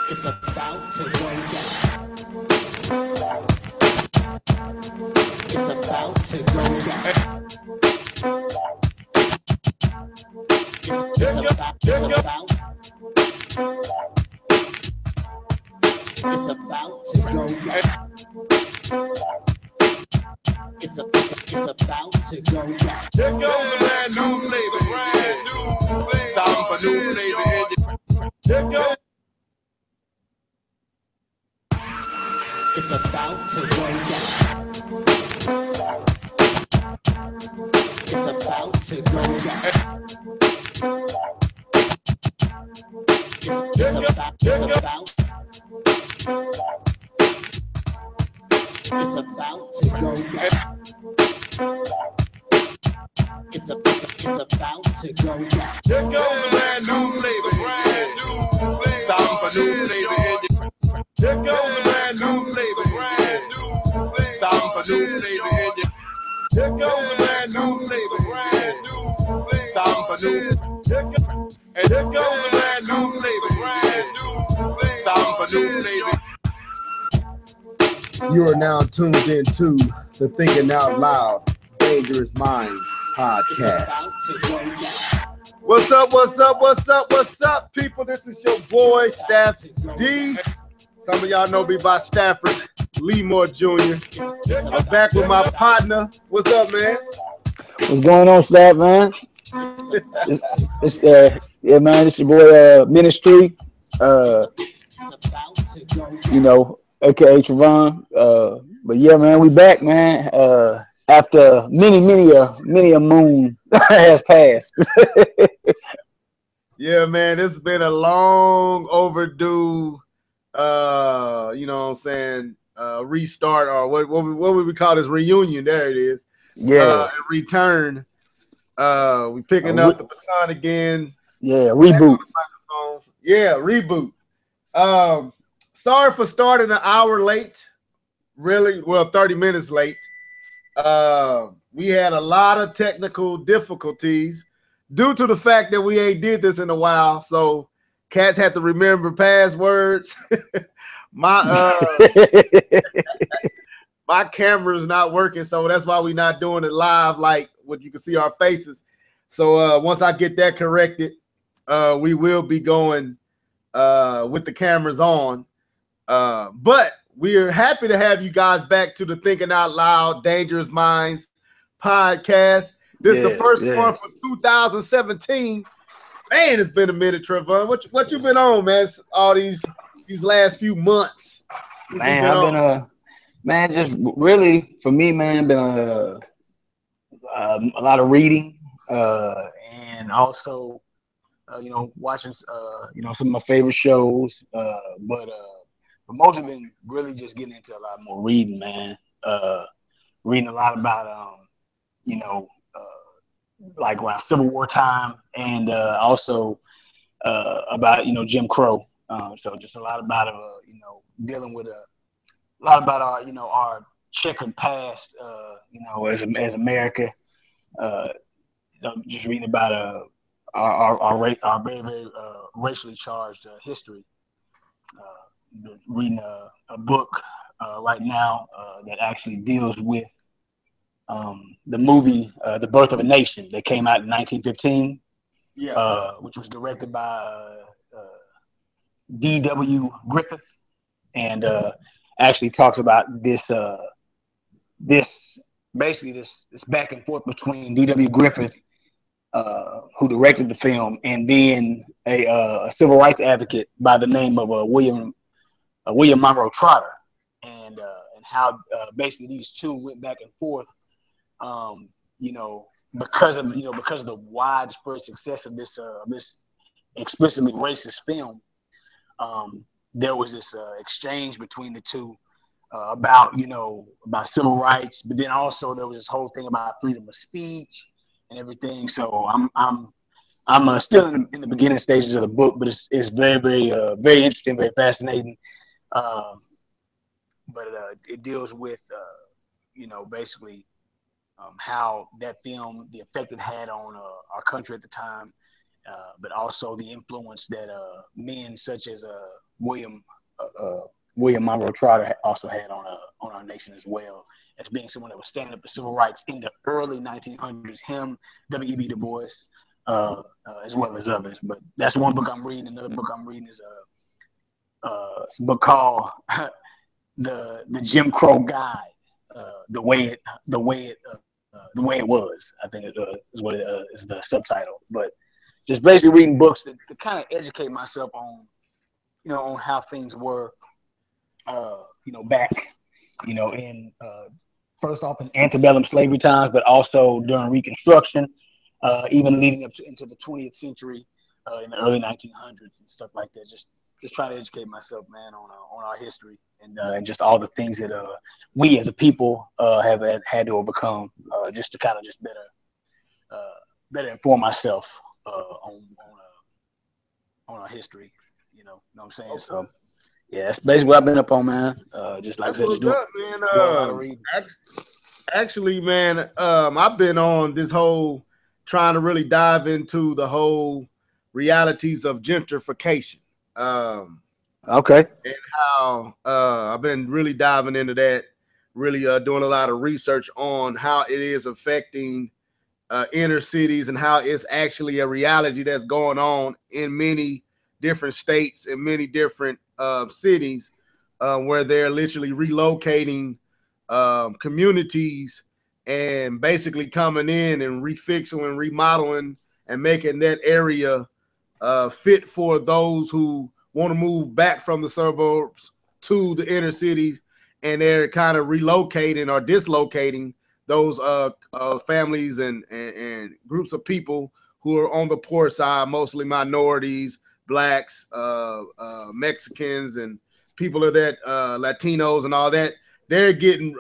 It's about to go down. It's about to go down. It's about to go down. It's about to go down. Here goes a brand new flavor. Time for new flavor. Here goes. It's about to go down. It's about to go down. It's about to go down. It's about to go down. Here goes a brand new flavor. Time for new flavor. Here goes a brand new flavor. Time for new flavor. Here goes a brand new flavor. Time for new. And here goes a brand new flavor. Time for new flavor. You are now tuned into the Thinking Out Loud Dangerous Minds podcast. What's up, what's up, what's up, what's up, people? This is your boy, Staff D. Some of y'all know me by Stafford Leemore Jr. I'm back with my partner. What's up, man? What's going on, Staff, man? Yeah, man, it's your boy, Ministry. AKA Trevon. But yeah, man, we back, man. After many a moon has passed. Yeah, man, it's been a long overdue, restart, or what would we call this, reunion? There it is. Yeah. Return. We picking up the baton again. Yeah, reboot. Yeah, reboot. Sorry for starting an hour late. Really, 30 minutes late. We had a lot of technical difficulties due to the fact that we ain't did this in a while. So cats had to remember passwords. My camera is not working, so that's why we're not doing it live like what you can see our faces. So once I get that corrected, we will be going with the cameras on. But we are happy to have you guys back to the Thinking Out Loud Dangerous Minds podcast. This is the first one for 2017. Man, it's been a minute, Trevon. What you been on, man? All these last few months. Man, I've been just really for me, man, been a lot of reading, and also watching some of my favorite shows, but most have been really just getting into a lot more reading, man. Reading a lot about like around Civil War time, and also about Jim Crow. So just a lot about dealing with a lot about our checkered past, as America. Just reading about our very very racially charged history. Reading a book right now that actually deals with the movie The Birth of a Nation that came out in 1915, which was directed by D.W. Griffith, and actually talks about this back and forth between D.W. Griffith, who directed the film, and then a civil rights advocate by the name of William Monroe Trotter, and how basically these two went back and forth, because of the widespread success of this explicitly racist film. There was this exchange between the two about civil rights, but then also there was this whole thing about freedom of speech and everything. So I'm still in the beginning stages of the book, but it's very very very interesting, very fascinating. But it deals with basically how that film, the effect it had on our country at the time, but also the influence that men such as William William Monroe Trotter also had on Our Nation as well, as being someone that was standing up for civil rights in the early 1900s. Him, W.E.B. Du Bois, as well as others. But that's one book I'm reading. Another book I'm reading is a book called the Jim Crow Guide, the way it was. I think is what it is, the subtitle. But just basically reading books to kind of educate myself on, on how things were, back, in first off in antebellum slavery times, but also during Reconstruction, even leading up into the 20th century, in the early 1900s and stuff like that. Just try to educate myself, man, on our history and just all the things that we as a people have had to overcome, just to kind of just better inform myself on our history. You know what I'm saying? Okay. So yeah, that's basically what I've been up on, man. Just like that's what's up, man. Actually, man, I've been on this whole trying to really dive into the whole realities of gentrification. Okay. And how I've been really diving into that, really doing a lot of research on how it is affecting inner cities and how it's actually a reality that's going on in many different states and many different cities, where they're literally relocating communities and basically coming in and refixing and remodeling and making that area fit for those who want to move back from the suburbs to the inner cities, and they're kind of relocating or dislocating those families and groups of people who are on the poor side, mostly minorities, blacks, Mexicans, and people of that, Latinos and all that. They're getting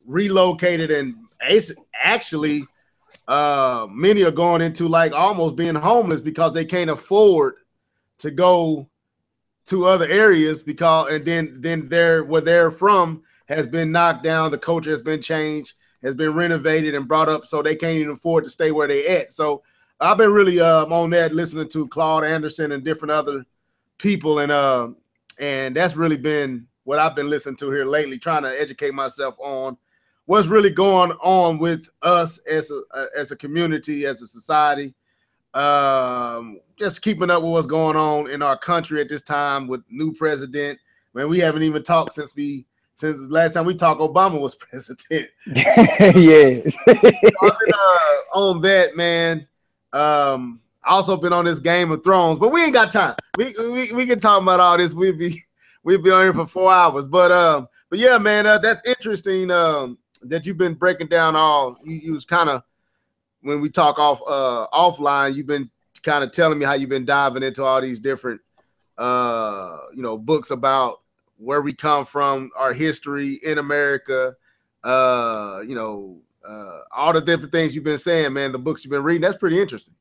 relocated, and actually many are going into like almost being homeless because they can't afford to go to other areas, and then where they're from has been knocked down, the culture has been changed, has been renovated and brought up, so they can't even afford to stay where they at. So I've been really on that, listening to Claude Anderson and different other people, and that's really been what I've been listening to here lately, trying to educate myself on what's really going on with us as a community, as a society. Just keeping up with what's going on in our country at this time with new president. Man, we haven't even talked since the last time we talked, Obama was president. Yes. I've been on that, man. Also been on this Game of Thrones, but we ain't got time. We can talk about all this. We'd be on here for 4 hours. But yeah, man, that's interesting. That you've been breaking down all. You was kind of, when we talk offline, you've been kind of telling me how you've been diving into all these different books about where we come from, our history in America, all the different things you've been saying, man, the books you've been reading. That's pretty interesting.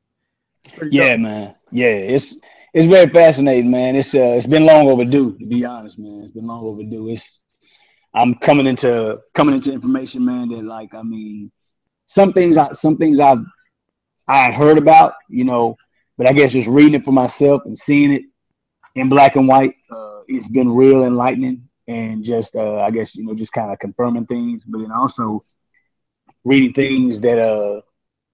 Yeah, man. Yeah, it's very fascinating, man. It's been long overdue, to be honest, man. It's been long overdue. I'm coming into information, man, that, like, I mean, some things I had heard about, but I guess just reading it for myself and seeing it in black and white, it's been real enlightening, and just I guess just kind of confirming things, but then also reading things that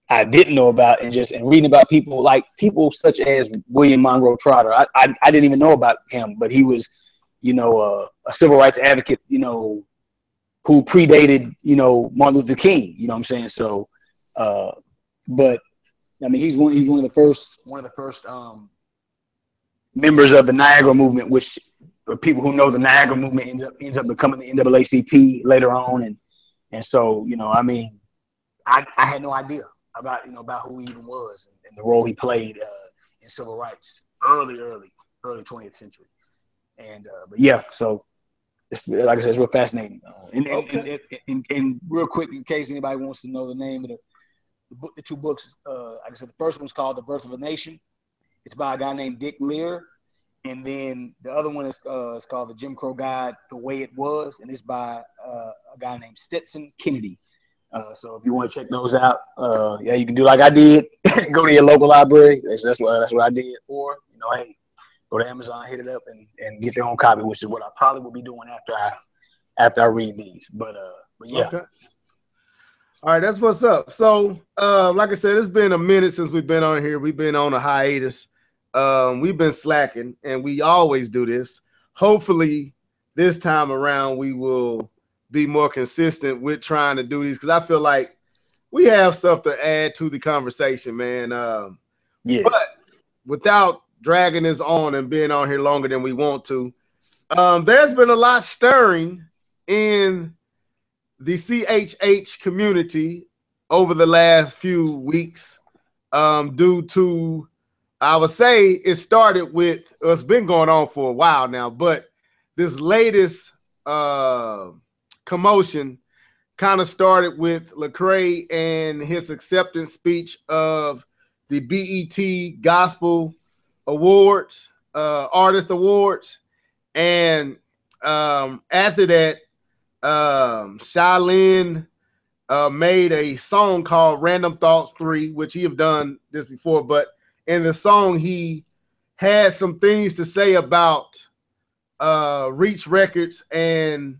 I didn't know about, and reading about people such as William Monroe Trotter. I didn't even know about him, but he was a civil rights advocate, who predated Martin Luther King. You know what I'm saying? So, but I mean, he's one of the first members of the Niagara movement, which people who know the Niagara movement ends up becoming the NAACP later on, and so I mean, I had no idea about who he even was and the role he played in civil rights early 20th century, and but yeah, so it's, like I said, it's real fascinating. And real quick, in case anybody wants to know the name of the two books, like I said, the first one's called The Birth of a Nation. It's by a guy named Dick Lear. And then the other one is called The Jim Crow Guide, The Way It Was. And it's by a guy named Stetson Kennedy. So if you want to check those out, you can do like I did. Go to your local library. That's what I did. Or, hey, go to Amazon, hit it up, and get your own copy, which is what I probably will be doing after I read these. But yeah. Okay. All right, that's what's up. So, like I said, it's been a minute since we've been on here. We've been on a hiatus. We've been slacking, and we always do this. Hopefully, this time around, we will be more consistent with trying to do these, because I feel like we have stuff to add to the conversation, man. Yeah. But without dragging this on and being on here longer than we want to, there's been a lot stirring in the CHH community over the last few weeks, due to, I would say it started with, it's been going on for a while now, but this latest commotion kind of started with Lecrae and his acceptance speech of the BET Gospel Awards, Artist Awards. And after that, Shai Line made a song called Random Thoughts 3, which he have done this before, but in the song he had some things to say about Reach Records and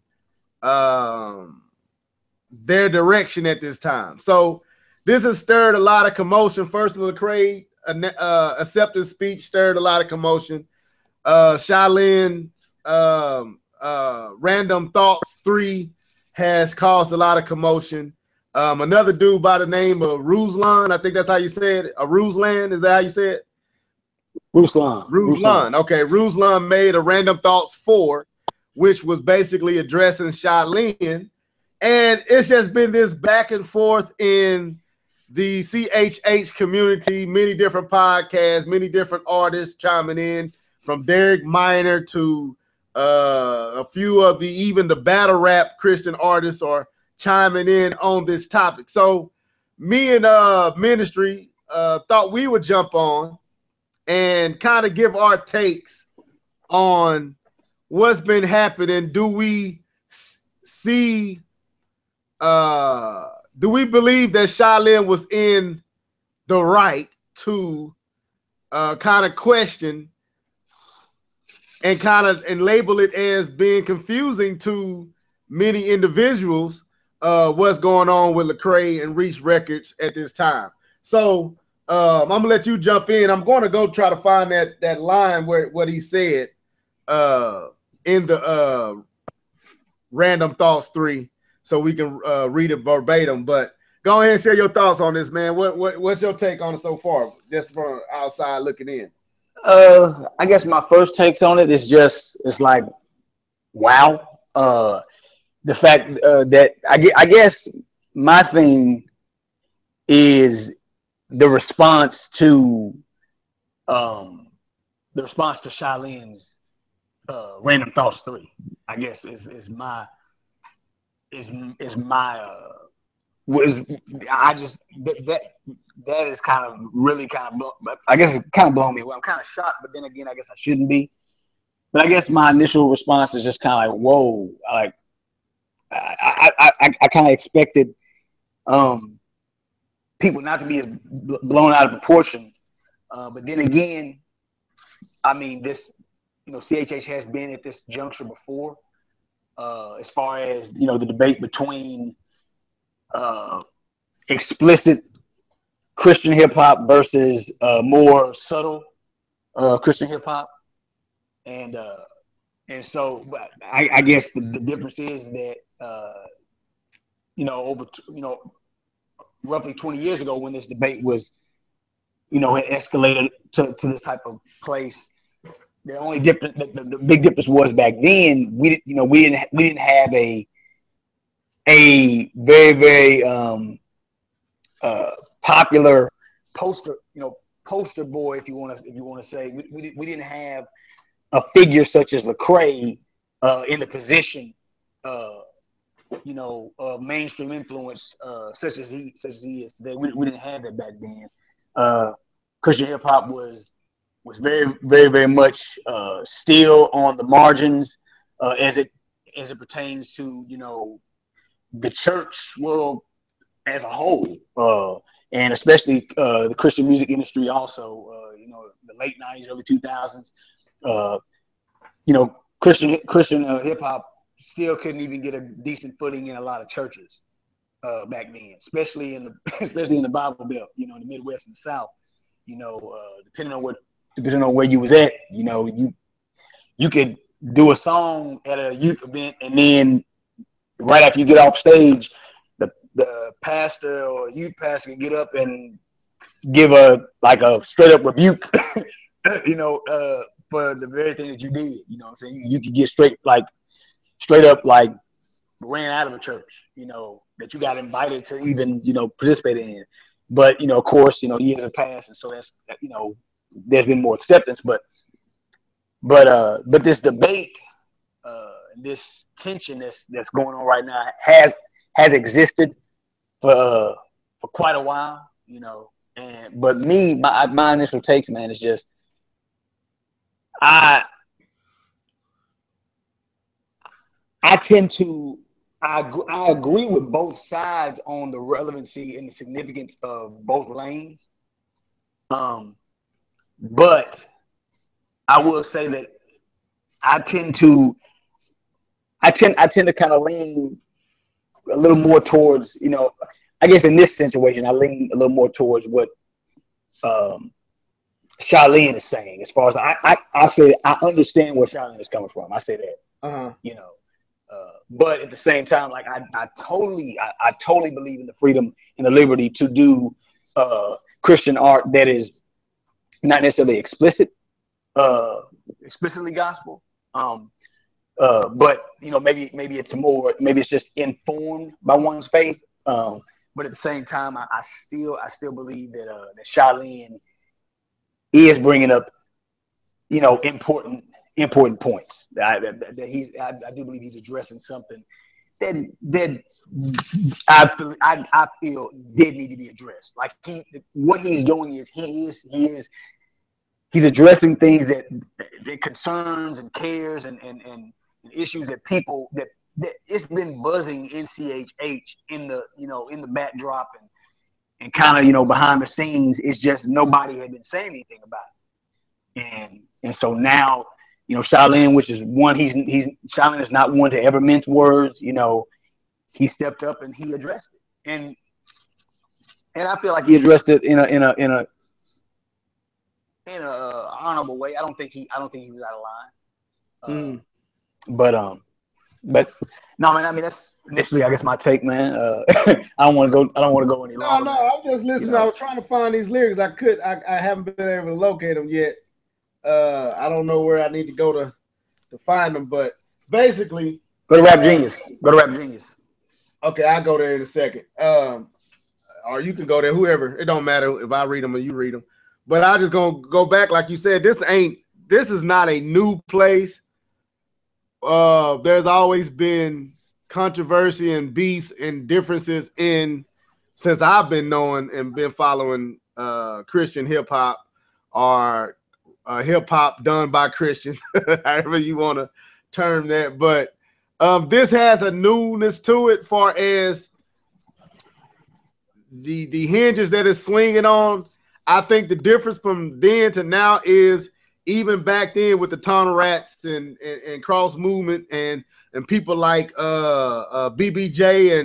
their direction at this time. So this has stirred a lot of commotion. First, Lecrae acceptance speech stirred a lot of commotion. Shai Line's Random Thoughts 3 has caused a lot of commotion. Another dude by the name of Ruslan, I think that's how you said it. Ruslan, is that how you say it? Ruslan. Okay, Ruslan made a Random Thoughts 4, which was basically addressing Shai Line. And it's just been this back and forth in the CHH community, many different podcasts, many different artists chiming in, from Derek Minor to a few of even the battle rap Christian artists are chiming in on this topic. So me and Ministry thought we would jump on and kind of give our takes on what's been happening. Do we see, do we believe that Shai Line was in the right to kind of question and label it as being confusing to many individuals, what's going on with Lecrae and Reach Records at this time? So I'm gonna let you jump in. I'm going to go try to find that line where what he said in the Random Thoughts 3, so we can read it verbatim. But go ahead and share your thoughts on this, man. What's your take on it so far, just from outside looking in? I guess my first takes on it is just, it's like, wow. The fact that I guess my thing is the response to Shai Line's Random Thoughts 3. I guess is my I just that is kind of really kind of, I guess it's kind of blown me away. I'm kind of shocked, but then again, I guess I shouldn't be. But I guess my initial response is just kind of like, whoa, like I kind of expected people not to be as blown out of proportion. But then again, I mean, this, CHH has been at this juncture before, as far as, the debate between explicit Christian hip hop versus more subtle Christian hip hop. And so, but I guess the difference is that, over, roughly 20 years ago, when this debate was, had escalated to this type of place, the only difference, the big difference was back then we didn't have a very, very popular poster boy, if you want to say. We didn't have a figure such as Lecrae in the position, mainstream influence, such as he is today. We didn't have that back then. Christian hip hop was very, very, very much still on the margins, as it pertains to the church world as a whole, and especially the Christian music industry also. The late 90s, early 2000s. You know, Christian hip hop still couldn't even get a decent footing in a lot of churches back then, especially in the Bible Belt. You know, in the Midwest and the South. You know, depending on where you was at, you know, you could do a song at a youth event, and then right after you get off stage, the pastor or youth pastor can get up and give a straight up rebuke, you know, for the very thing that you did. You know what I'm saying? You could get straight up ran out of a church, you know, that you got invited to even, you know, participate in. But, you know, of course, you know, years have passed, and so that's, you know, there's been more acceptance, but this debate and this tension that's going on right now has existed for quite a while, you know. But my initial takes, man, is just I agree with both sides on the relevancy and the significance of both lanes. But I will say that I tend to kind of lean a little more towards, you know, I guess in this situation, I lean a little more towards what Shai Line is saying. As far as I say, I understand where Shai Line is coming from. I say that, you know. But at the same time, like I totally believe in the freedom and the liberty to do Christian art that is not necessarily explicitly gospel. But you know, maybe it's just informed by one's faith. But at the same time, I still believe that Shai Line is bringing up, you know, important points. I do believe he's addressing something that I feel did need to be addressed. Like what he's doing is he's addressing things that concerns and cares and issues that people that it's been buzzing in CHH in the backdrop and kind of, you know, behind the scenes. It's just nobody had been saying anything about it. And so now, you know, Shai Line, which is one, Shai Line is not one to ever mince words. You know, he stepped up and he addressed it, and I feel like he addressed it in a honorable way. I don't think he was out of line. But no, man. I mean, that's initially, I guess, my take, man. I don't want to go any longer. No, I'm just listening. You know? I was trying to find these lyrics. I haven't been able to locate them yet. I don't know where I need to go to find them, but basically, go to Rap Genius. Okay, I'll go there in a second. Or you can go there, whoever. It don't matter if I read them or you read them. But I'm just gonna go back, like you said. This is not a new place. There's always been controversy and beefs and differences since I've been knowing and been following Christian hip hop or hip hop done by Christians, however you want to term that. But this has a newness to it, far as the hinges that it's swinging on. I think the difference from then to now is, even back then with the Tunnel Rats and Cross Movement and people like BBJ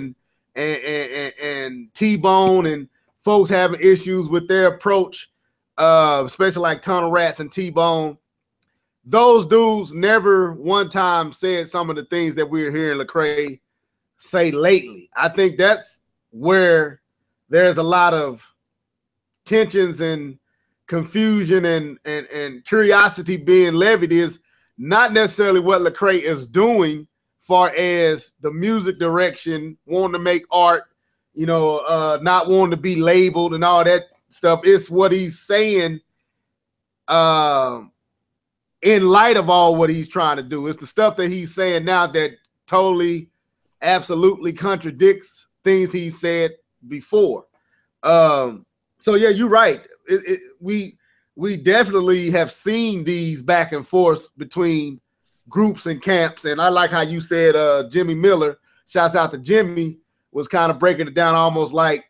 and T-Bone and folks having issues with their approach, especially like Tunnel Rats and T-Bone. Those dudes never one time said some of the things that we're hearing Lecrae say lately. I think that's where there's a lot of tensions and confusion and curiosity being levied, is not necessarily what Lecrae is doing far as the music direction, wanting to make art, you know, not wanting to be labeled and all that stuff. It's what he's saying in light of all what he's trying to do. It's the stuff that he's saying now that totally, absolutely contradicts things he said before. So yeah, you're right. We definitely have seen these back and forth between groups and camps. And I like how you said Jimmy Miller, shouts out to Jimmy, was kind of breaking it down almost like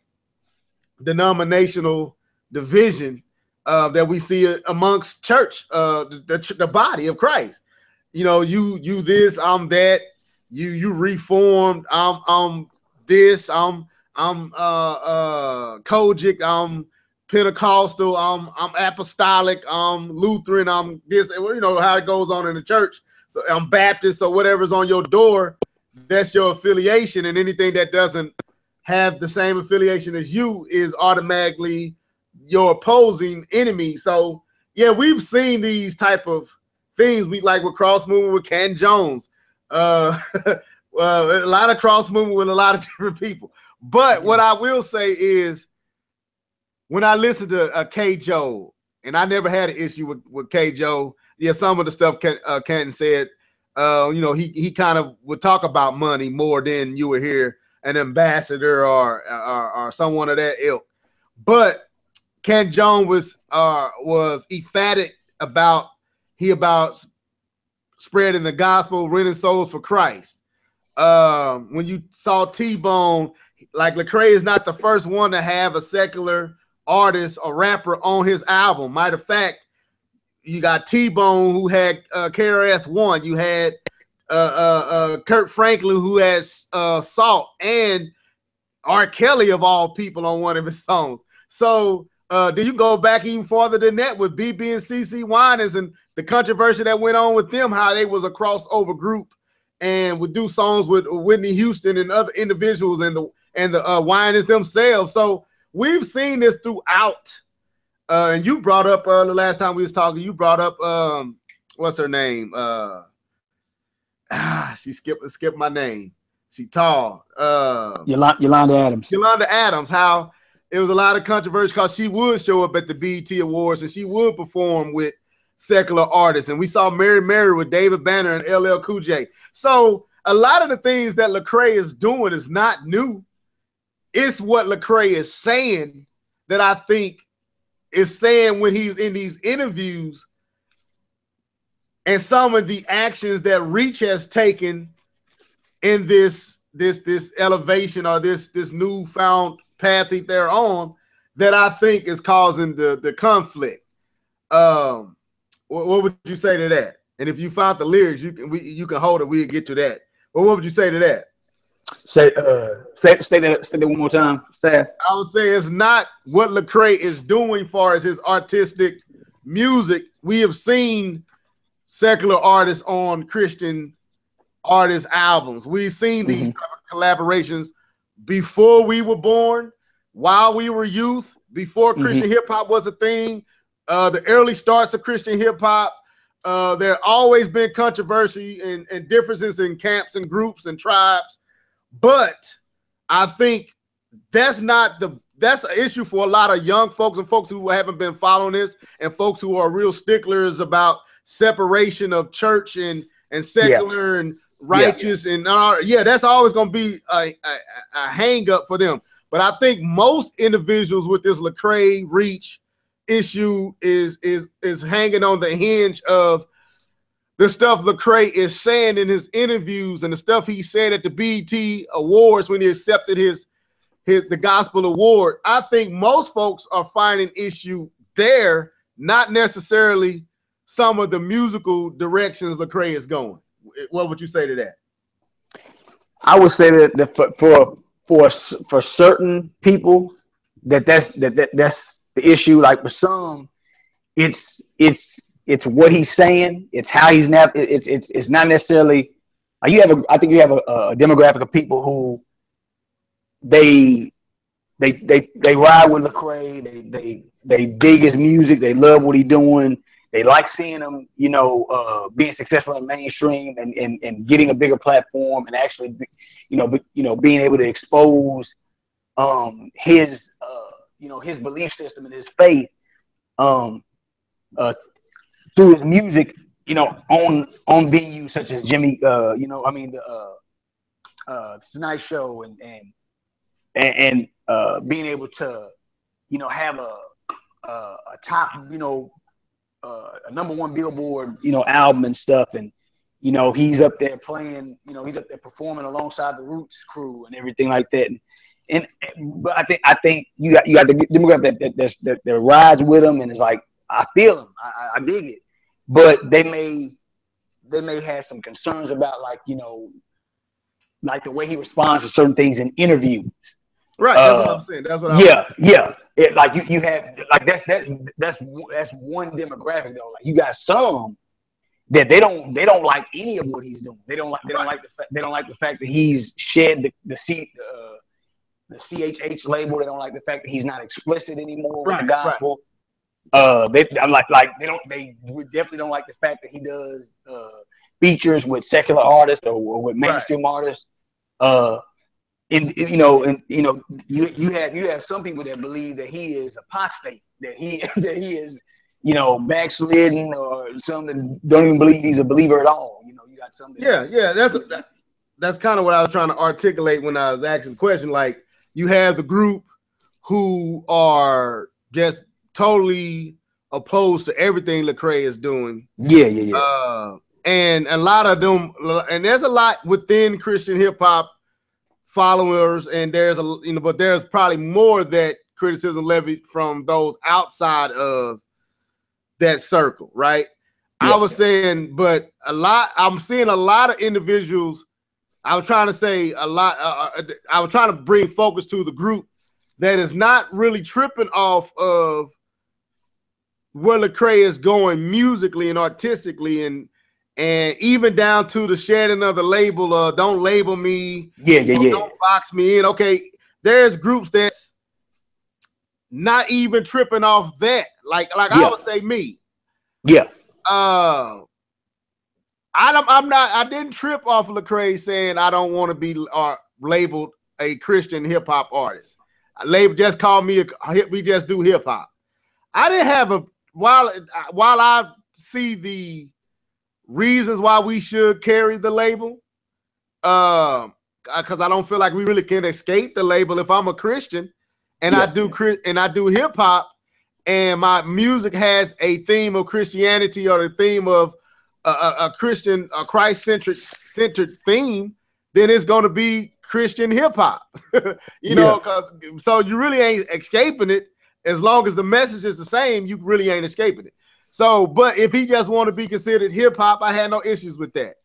denominational division that we see amongst church, the body of Christ. You know, you this, I'm that. You reformed. I'm this. I'm Kojic. I'm Pentecostal. I'm apostolic. I'm Lutheran. I'm this. And you know how it goes on in the church. So I'm Baptist. So whatever's on your door, that's your affiliation, and anything that doesn't have the same affiliation as you is automatically your opposing enemy. So yeah, we've seen these type of things. We like with cross movement with Ken Jones, a lot of cross movement with a lot of different people. But what I will say is, when I listen to K. Joe, and I never had an issue with K. Joe. Yeah, some of the stuff Canton said, you know, he kind of would talk about money more than you would hear an ambassador or someone of that ilk. But Ken Jones was emphatic about spreading the gospel, winning souls for Christ. When you saw T-Bone, like Lecrae is not the first one to have a secular artist or rapper on his album. Matter of fact, you got T-Bone who had KRS-One. You had Kurt Franklin who had Salt, and R. Kelly of all people on one of his songs. So do you go back even farther than that with BB and CC Winans and the controversy that went on with them, how they was a crossover group and would do songs with Whitney Houston and other individuals and the Winans themselves. So we've seen this throughout. And you brought up the last time we was talking, you brought up what's her name? She skipped my name. She tall. Yolanda Adams. Yolanda Adams. How it was a lot of controversy because she would show up at the BET Awards and she would perform with secular artists. And we saw Mary with David Banner and LL Cool J. So a lot of the things that Lecrae is doing is not new. It's what Lecrae is saying that I think is saying when he's in these interviews, and some of the actions that Reach has taken in this elevation or this newfound path that they're on, that I think is causing the conflict. What would you say to that? And if you found the lyrics, you can hold it. We'll get to that. But what would you say to that? Say that one more time. Say. I would say it's not what Lecrae is doing far as his artistic music. We have seen secular artists on Christian artists' albums. We've seen these type of collaborations before we were born, while we were youth, before Christian hip hop was a thing. The early starts of Christian hip hop. There always been controversy and differences in camps and groups and tribes. But I think that's an issue for a lot of young folks and folks who haven't been following this, and folks who are real sticklers about separation of church and secular and righteous and that's always going to be a hang up for them. But I think most individuals with this Lecrae Reach issue is hanging on the hinge of the stuff Lecrae is saying in his interviews and the stuff he said at the BET Awards when he accepted the Gospel Award. I think most folks are finding issue there, not necessarily some of the musical directions Lecrae is going. What would you say to that? I would say that for certain people that's the issue. Like for some, it's what he's saying. It's how he's it's not necessarily. I think you have a demographic of people who they ride with Lecrae. They dig his music. They love what he's doing. They like seeing him, being successful in mainstream and getting a bigger platform and actually, being able to expose his belief system and his faith through his music, on venues such as Jimmy, the Tonight Show and being able to, have a top, a #1 Billboard, album and stuff. And, he's up there playing, he's up there performing alongside the Roots crew and everything like that. but I think you got the demographic that rides with him, and it's like I feel him, I dig it, but they may have some concerns about like like the way he responds to certain things in interviews. Right, that's what I'm saying. That's what yeah. Like you have like that's one demographic though. Like you got some that they don't like any of what he's doing. They don't like the fact that he's shed the CHH label. They don't like the fact that he's not explicit anymore with the gospel. They definitely don't like the fact that he does features with secular artists or with mainstream artists. You have some people that believe that he is apostate, that he is backslidden, or some that don't even believe he's a believer at all. You got some that that's kind of what I was trying to articulate when I was asking the question. Like, you have the group who are just totally opposed to everything Lecrae is doing. And a lot of them, and there's a lot within Christian hip hop followers, and there's but there's probably more that criticism levied from those outside of that circle, right? I was saying, but I'm seeing a lot of individuals. I was trying to say a lot. I was trying to bring focus to the group that is not really tripping off of where Lecrae is going musically and artistically, and even down to the shedding of the label, don't label me, don't box me in. Okay, there's groups that's not even tripping off that. Like I would say me. I didn't trip off of Lecrae saying I don't want to be labeled a Christian hip hop artist. Label just call me we just do hip hop. I didn't have while I see the reasons why we should carry the label, because I don't feel like we really can escape the label. If I'm a Christian and I do hip hop, and my music has a theme of Christianity or the theme of a Christ-centered theme, then it's going to be Christian hip hop. So you really ain't escaping it. As long as the message is the same, you really ain't escaping it. So, but if he just want to be considered hip hop, I had no issues with that.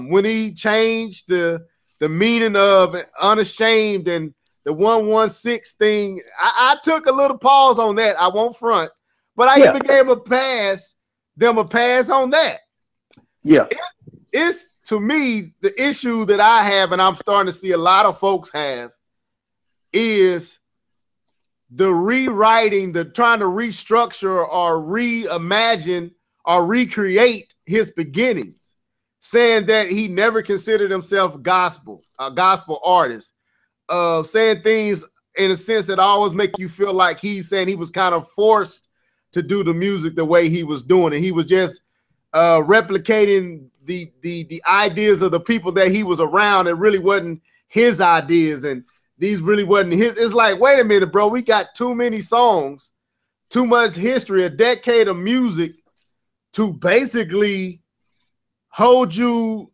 When he changed the meaning of unashamed and the 116 thing, I took a little pause on that. I won't front, but I even gave them a pass on that. It's to me the issue that I have, and I'm starting to see a lot of folks have, is the rewriting, the trying to restructure or reimagine or recreate his beginnings, saying that he never considered himself a gospel artist, saying things in a sense that always make you feel like he's saying he was kind of forced to do the music the way he was doing it. He was just replicating the ideas of the people that he was around. It really wasn't his ideas, and these really wasn't his. It's like, wait a minute, bro. We got too many songs, too much history, a decade of music to basically hold you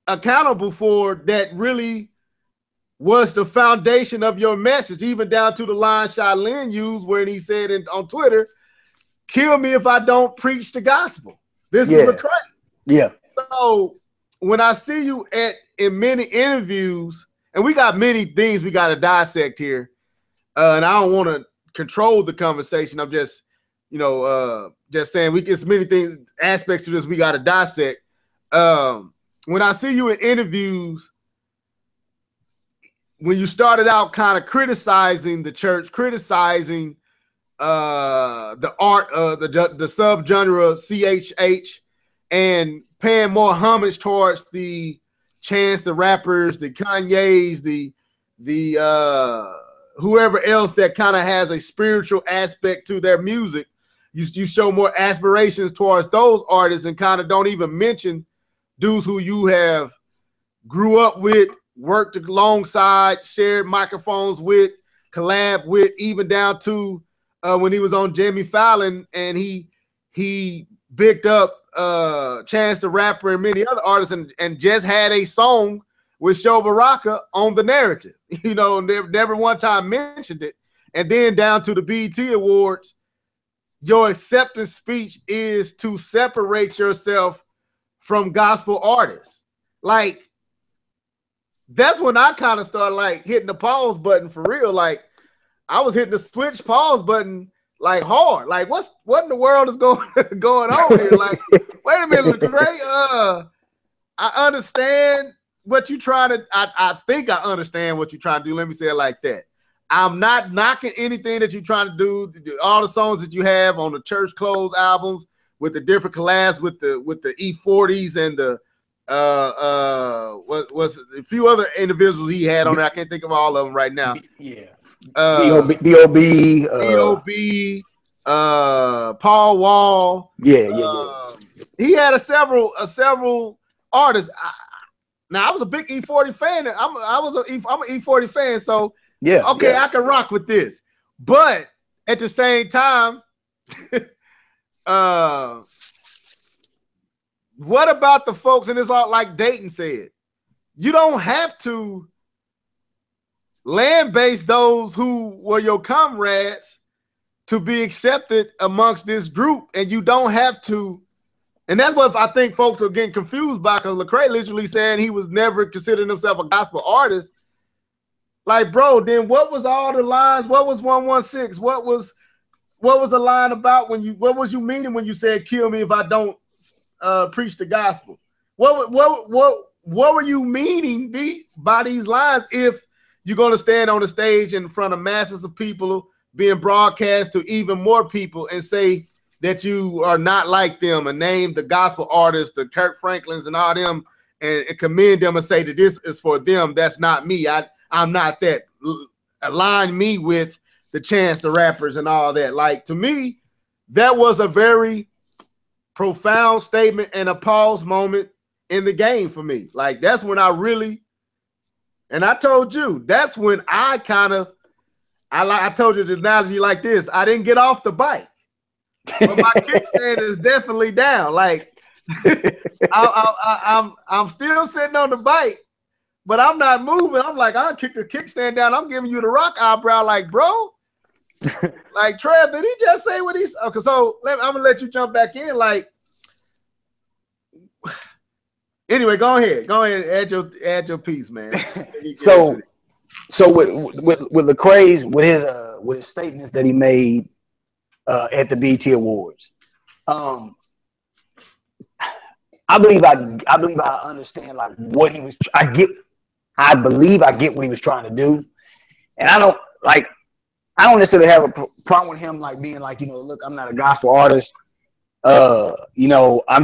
accountable for that really was the foundation of your message, even down to the line Shai Line used where he said on Twitter, "Kill me if I don't preach the gospel." This is Lecrae. So when I see you in many interviews, and we got many things we got to dissect here, and I don't want to control the conversation. I'm just, just saying we get many things, aspects of this we got to dissect. When I see you in interviews, when you started out kind of criticizing the church, criticizing the art of the subgenre CHH, and paying more homage towards the Chance the rappers, the Kanye's, the whoever else that kind of has a spiritual aspect to their music, you show more aspirations towards those artists and kind of don't even mention dudes who you have grew up with, worked alongside, shared microphones with, collab with, even down to when he was on Jimmy Fallon and he bigged up Chance the Rapper and many other artists, and just had a song with Sho Baraka on The Narrative. you know, never one time mentioned it. And then down to the BET Awards, your acceptance speech is to separate yourself from gospel artists. Like, that's when I kind of started like hitting the pause button for real. Like, I was hitting the switch pause button like hard. Like, what in the world is going on here? Like, wait a minute, Lecrae. I understand what you're trying to. I think I understand what you're trying to do. Let me say it like that. I'm not knocking anything that you're trying to do. All the songs that you have on the Church Clothes albums with the different collabs with the E40s and the was a few other individuals he had on there. I can't think of all of them right now. Yeah. B.O.B. Paul Wall. Yeah. He had several artists. Now I was a big E40 fan. I'm an E40 fan, so yeah. Okay, yeah. I can rock with this. But at the same time, what about the folks, and it's all like Dayton said, you don't have to land base those who were your comrades to be accepted amongst this group, and you don't have to. And that's what I think folks are getting confused by, because Lecrae literally saying he was never considering himself a gospel artist. Like, bro, then what was all the lines? What was 116? What was the line about what was you meaning when you said kill me if I don't preach the gospel? What were you meaning by these lines if you're going to stand on the stage in front of masses of people being broadcast to even more people and say that you are not like them and name the gospel artists, the Kirk Franklins and all them, and commend them and say that this is for them? That's not me. I'm not that. Align me with the Chance the Rappers and all that. Like, to me, that was a very profound statement and a pause moment in the game for me. Like, that's when I really, and I told you, that's when I I told you the analogy like this. I didn't get off the bike, but my kickstand is definitely down. Like, I'm still sitting on the bike, but I'm not moving. I'm like, I'll kick the kickstand down. I'm giving you the rock eyebrow, like, bro. Like, Trev, did he just say what he's okay? So I'm gonna let you jump back in. Like, anyway, go ahead, add your piece, man. So with Lecrae's with his statements that he made at the BET Awards, I believe I understand like what he was. I believe I get what he was trying to do, and I don't necessarily have a problem with him like being like, look, I'm not a gospel artist. I'm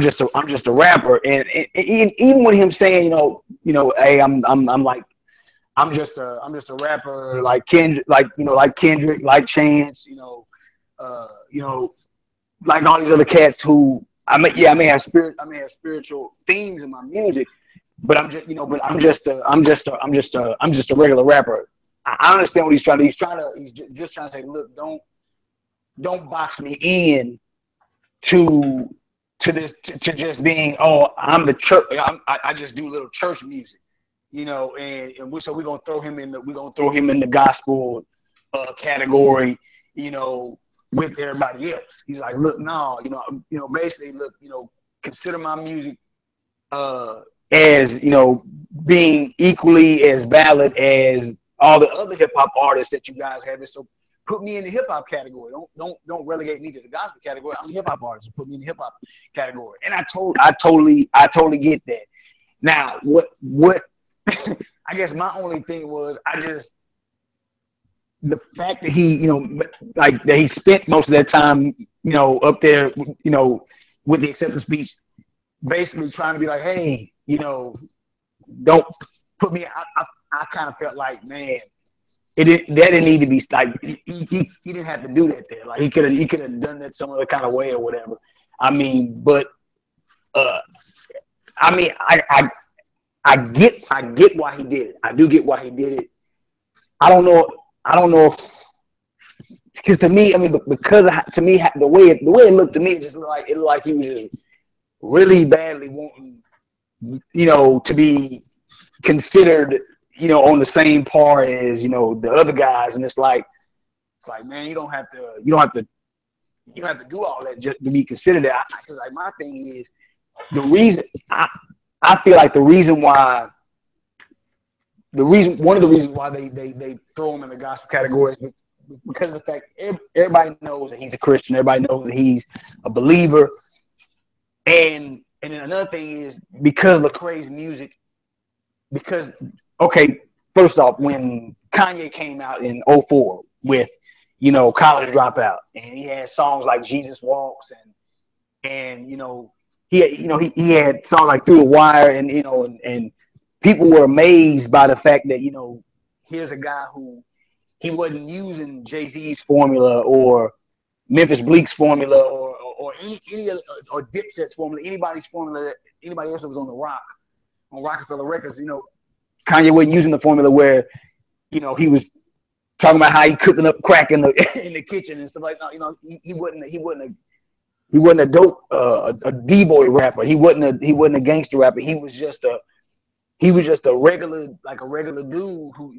just a rapper, and even with him saying, hey, I'm just a rapper like Kendrick, like Chance, like all these other cats who I may have spiritual themes in my music, but I'm just a regular rapper. I understand what he's trying to. He's just trying to say, look, don't box me in to just being, I'm the church. I just do little church music, and so we're gonna throw him in the gospel category, with everybody else. He's like, look, no, basically, look, consider my music as being equally as valid as all the other hip hop artists that you guys have. So put me in the hip hop category. Don't relegate me to the gospel category. I'm a hip hop artist. So put me in the hip hop category. And I totally get that. Now, what I guess my only thing was the fact that he, that he spent most of that time, up there, with the acceptance speech, basically trying to be like, hey, don't put me. I kind of felt like, man, that didn't need to be like he didn't have to do that there. Like he could have done that some other kind of way or whatever. I mean, but I get why he did it. I do get why he did it. I don't know if, because to me, to me the way it looked to me, it looked like he was just really badly wanting, to be considered, on the same par as the other guys, and it's like man, you don't have to do all that just to be considered that. Because like my thing is the reason I feel like one of the reasons why they throw him in the gospel category is because of the fact everybody knows that he's a Christian, everybody knows that he's a believer, and then another thing is because Lecrae's music. Because first off, when Kanye came out in 2004 with College Dropout, and he had songs like Jesus Walks, and he had songs like Through the Wire, and people were amazed by the fact that here's a guy who he wasn't using Jay-Z's formula or Memphis Bleek's formula or any or Dipset's formula, anybody's formula that anybody else that was on Rockefeller Records. Kanye wasn't using the formula where he was talking about how he cooking up crack in the kitchen and stuff like that. He wasn't a dope a D-boy rapper. He wasn't a gangster rapper. He was just a regular dude who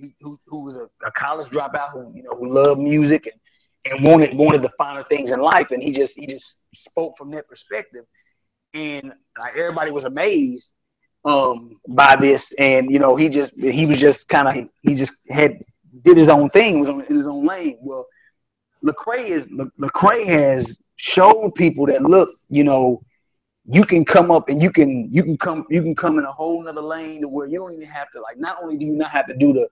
was a college dropout who loved music and wanted the finer things in life, and he just spoke from that perspective, and like everybody was amazed by this, and he did his own thing, was in his own lane. Well, Lecrae has showed people that look, you can come up and you can come in a whole nother lane to where you don't even have to, like, not only do you not have to do the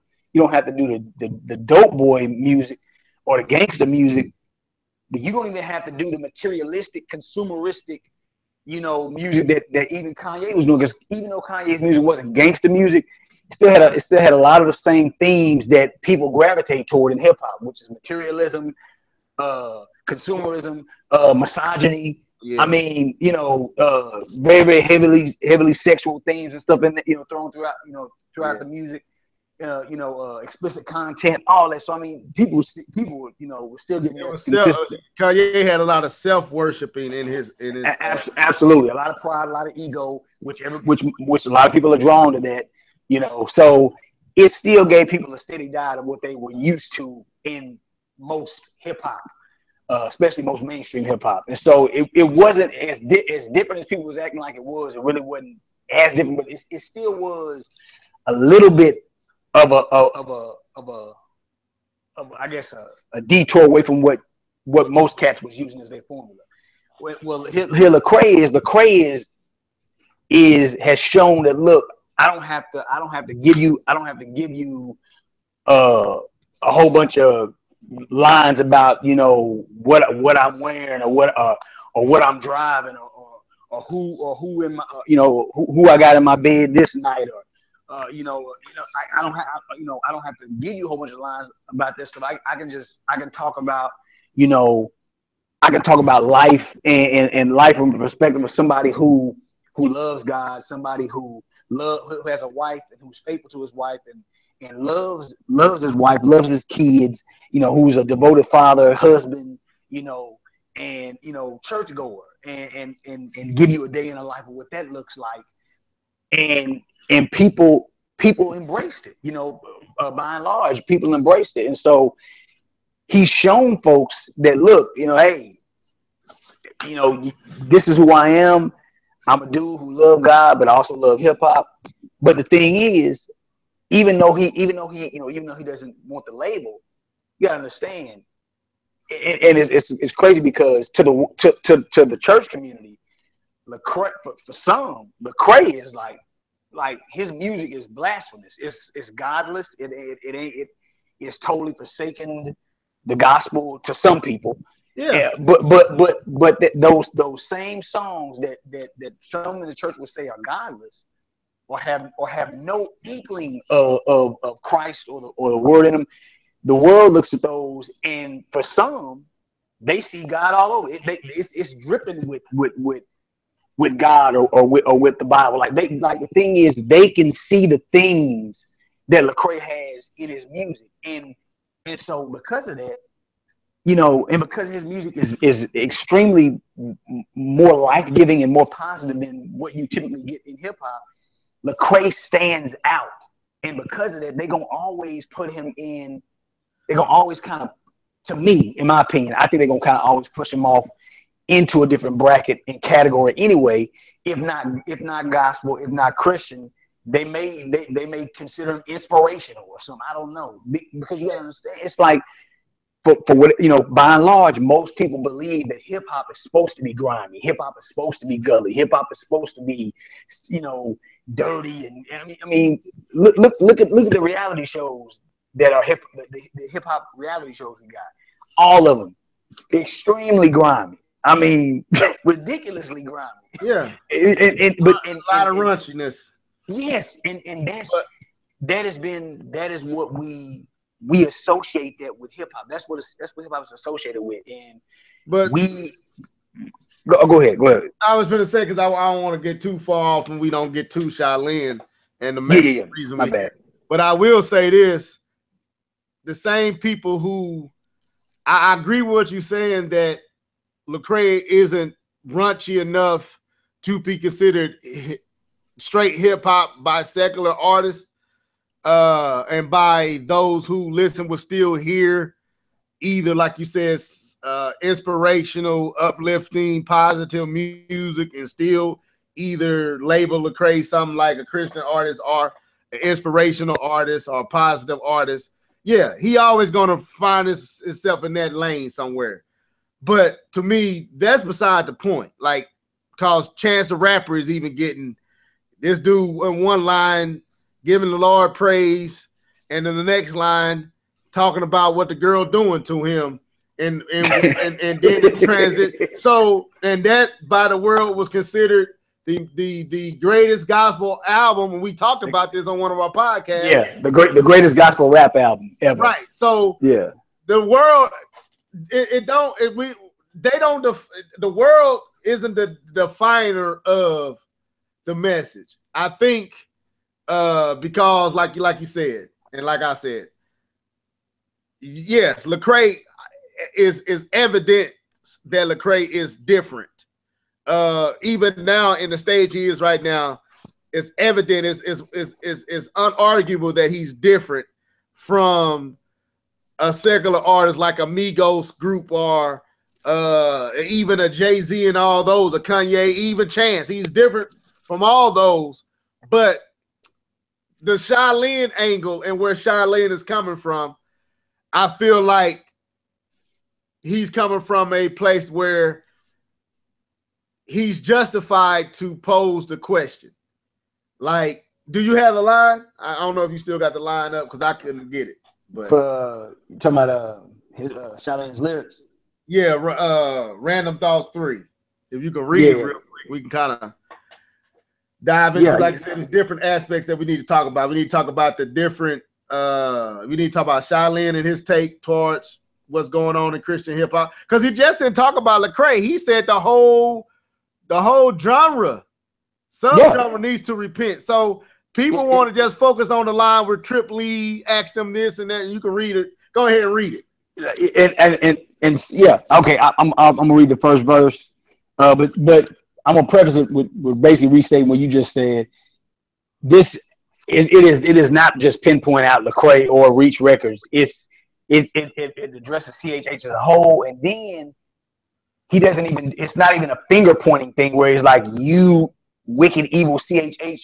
dope boy music or the gangster music, but you don't even have to do the materialistic, consumeristic, music that even Kanye was doing. Because even though Kanye's music wasn't gangster music, it still had a lot of the same themes that people gravitate toward in hip hop, which is materialism, consumerism, misogyny. Yeah. I mean, very, very heavily sexual themes and stuff in thrown throughout the music. Explicit content, all that. So I mean, people were still getting Kanye had a lot of self-worshiping in his absolutely, a lot of pride, a lot of ego, which a lot of people are drawn to that. So it still gave people a steady diet of what they were used to in most hip hop, especially most mainstream hip hop. And so it wasn't as different as people was acting like it was. It really wasn't as different, but it still was a little bit of I guess a detour away from what most cats was using as their formula. Well, here Lecrae has shown that, look, I don't have to give you a whole bunch of lines about what I'm wearing or what I'm driving or who in my who I got in my bed this night, or I don't have to give you a whole bunch of lines about this stuff. I can talk about life and life from the perspective of somebody who loves God, somebody who has a wife and who's faithful to his wife and loves his wife, loves his kids, who's a devoted father, husband, and churchgoer, and give you a day in the life of what that looks like. And people embraced it, by and large, people embraced it. And so he's shown folks that, look, hey, this is who I am. I'm a dude who love God, but I also love hip hop. But the thing is, even though he doesn't want the label, you gotta understand, and it's crazy because to the church community, Lecrae, for some, Lecrae is like his music is blasphemous. It's godless. It's totally forsaken the gospel to some people. Yeah. But those same songs that some in the church would say are godless or have no inkling of Christ or the word in them, the world looks at those, and for some, they see God all over it. It's dripping with God or with the Bible. Like the thing is, they can see the themes that Lecrae has in his music, and so because of that, and because his music is extremely more life-giving and more positive than what you typically get in hip hop, Lecrae stands out And because of that, they're gonna always put him in. They're gonna always kind of, to me, in my opinion, I think they're gonna kind of always push him off into a different bracket and category anyway. If not gospel, if not Christian, they may consider him inspirational or something. I don't know, because you gotta understand, it's like for what, you know, by and large, most people believe that hip hop is supposed to be grimy, hip hop is supposed to be gully, hip hop is supposed to be, you know, dirty, and I mean, look at the reality shows that are the hip hop reality shows we got, all of them extremely grimy. I mean, ridiculously grimy. Yeah, but a lot of raunchiness. Yes, and that is what we associate that with hip hop. That's what hip hop is associated with. And but we go ahead. I was gonna say, because I don't want to get too far off and we don't get too Shai Line and the main reason my bad. But I will say this: the same people who I agree with what you're saying, that Lecrae isn't raunchy enough to be considered straight hip hop by secular artists, and by those who listen will still hear either, like you said, inspirational, uplifting, positive music, and still either label Lecrae something like a Christian artist or an inspirational artist or positive artist. Yeah, he always gonna find himself in that lane somewhere. But to me, that's beside the point. Like, cause Chance the Rapper is even getting this dude in one line giving the Lord praise, and then the next line talking about what the girl doing to him, and then it transit. So, and that by the world was considered the greatest gospel album, and we talked about this on one of our podcasts. Yeah, the greatest gospel rap album ever. Right. So yeah, the world, the world isn't the definer of the message. I think because like you said, and like I said, yes, Lecrae is evident that Lecrae is different. Even now in the stage he is right now, it's evident, it's unarguable that he's different from a secular artist like a Migos group, or even a Jay-Z and all those, or Kanye, even Chance. He's different from all those. But the Shai Line angle and where Shai Line is coming from, I feel like he's coming from a place where he's justified to pose the question. Like, do you have a line? I don't know if you still got the line up, because I couldn't get it. But you talking about his Shai Line's lyrics? Yeah, Random Thoughts 3. If you can read it real quick, we can kind of dive into. Like I said, there's different aspects that we need to talk about. We need to talk about the different. We need to talk about Shai Line and his take towards what's going on in Christian hip hop, because he just didn't talk about Lecrae. He said the whole genre, genre needs to repent. So people want to just focus on the line where Trip Lee asked him this and that. And you can read it. Go ahead and read it. And yeah, okay. I'm gonna read the first verse, but I'm gonna preface it with basically restating what you just said. It is not just pinpoint out Lecrae or Reach Records. It addresses CHH as a whole, and then he doesn't even. It's not even a finger pointing thing where he's like, you wicked evil CHH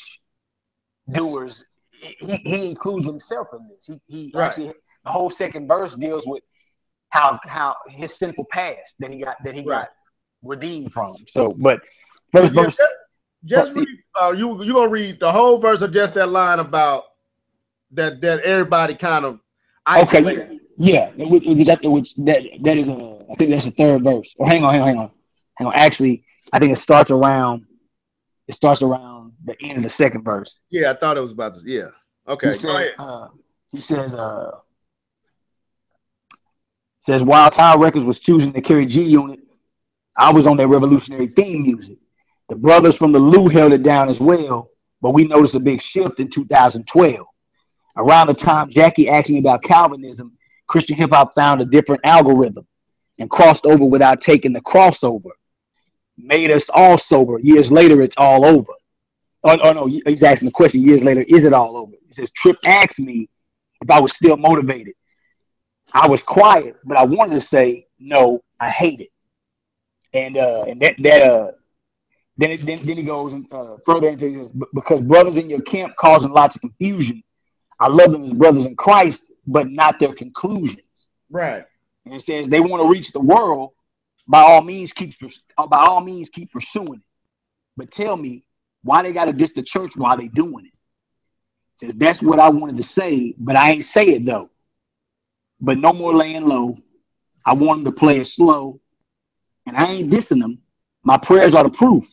doers. He includes himself in this. He actually, the whole second verse deals with how his sinful past that he got redeemed from. So, but first verse. Just read. You gonna read the whole verse or just that line about that everybody kind of isolated? Okay. Yeah. That is I think that's the third verse. Or hang on. Actually, I think it starts around the end of the second verse. Yeah, I thought it was about this. Yeah. Okay. He says while Tower Records was choosing to carry G Unit, I was on their revolutionary theme music. The brothers from the Lou held it down as well, but we noticed a big shift in 2012. Around the time Jackie asked me about Calvinism, Christian hip hop found a different algorithm and crossed over without taking the crossover. Made us all sober. Years later, it's all over. Oh no, he's asking the question. Years later, is it all over? It says, Trip asked me if I was still motivated. I was quiet, but I wanted to say, no, I hate it. And then he goes further into this, because brothers in your camp causing lots of confusion. I love them as brothers in Christ, but not their conclusions. Right. And it says they want to reach the world. By all means, keep pursuing it. But tell me why they got to diss the church while they doing it. It says that's what I wanted to say, but I ain't say it though. But no more laying low. I want them to play it slow, and I ain't dissing them. My prayers are the proof.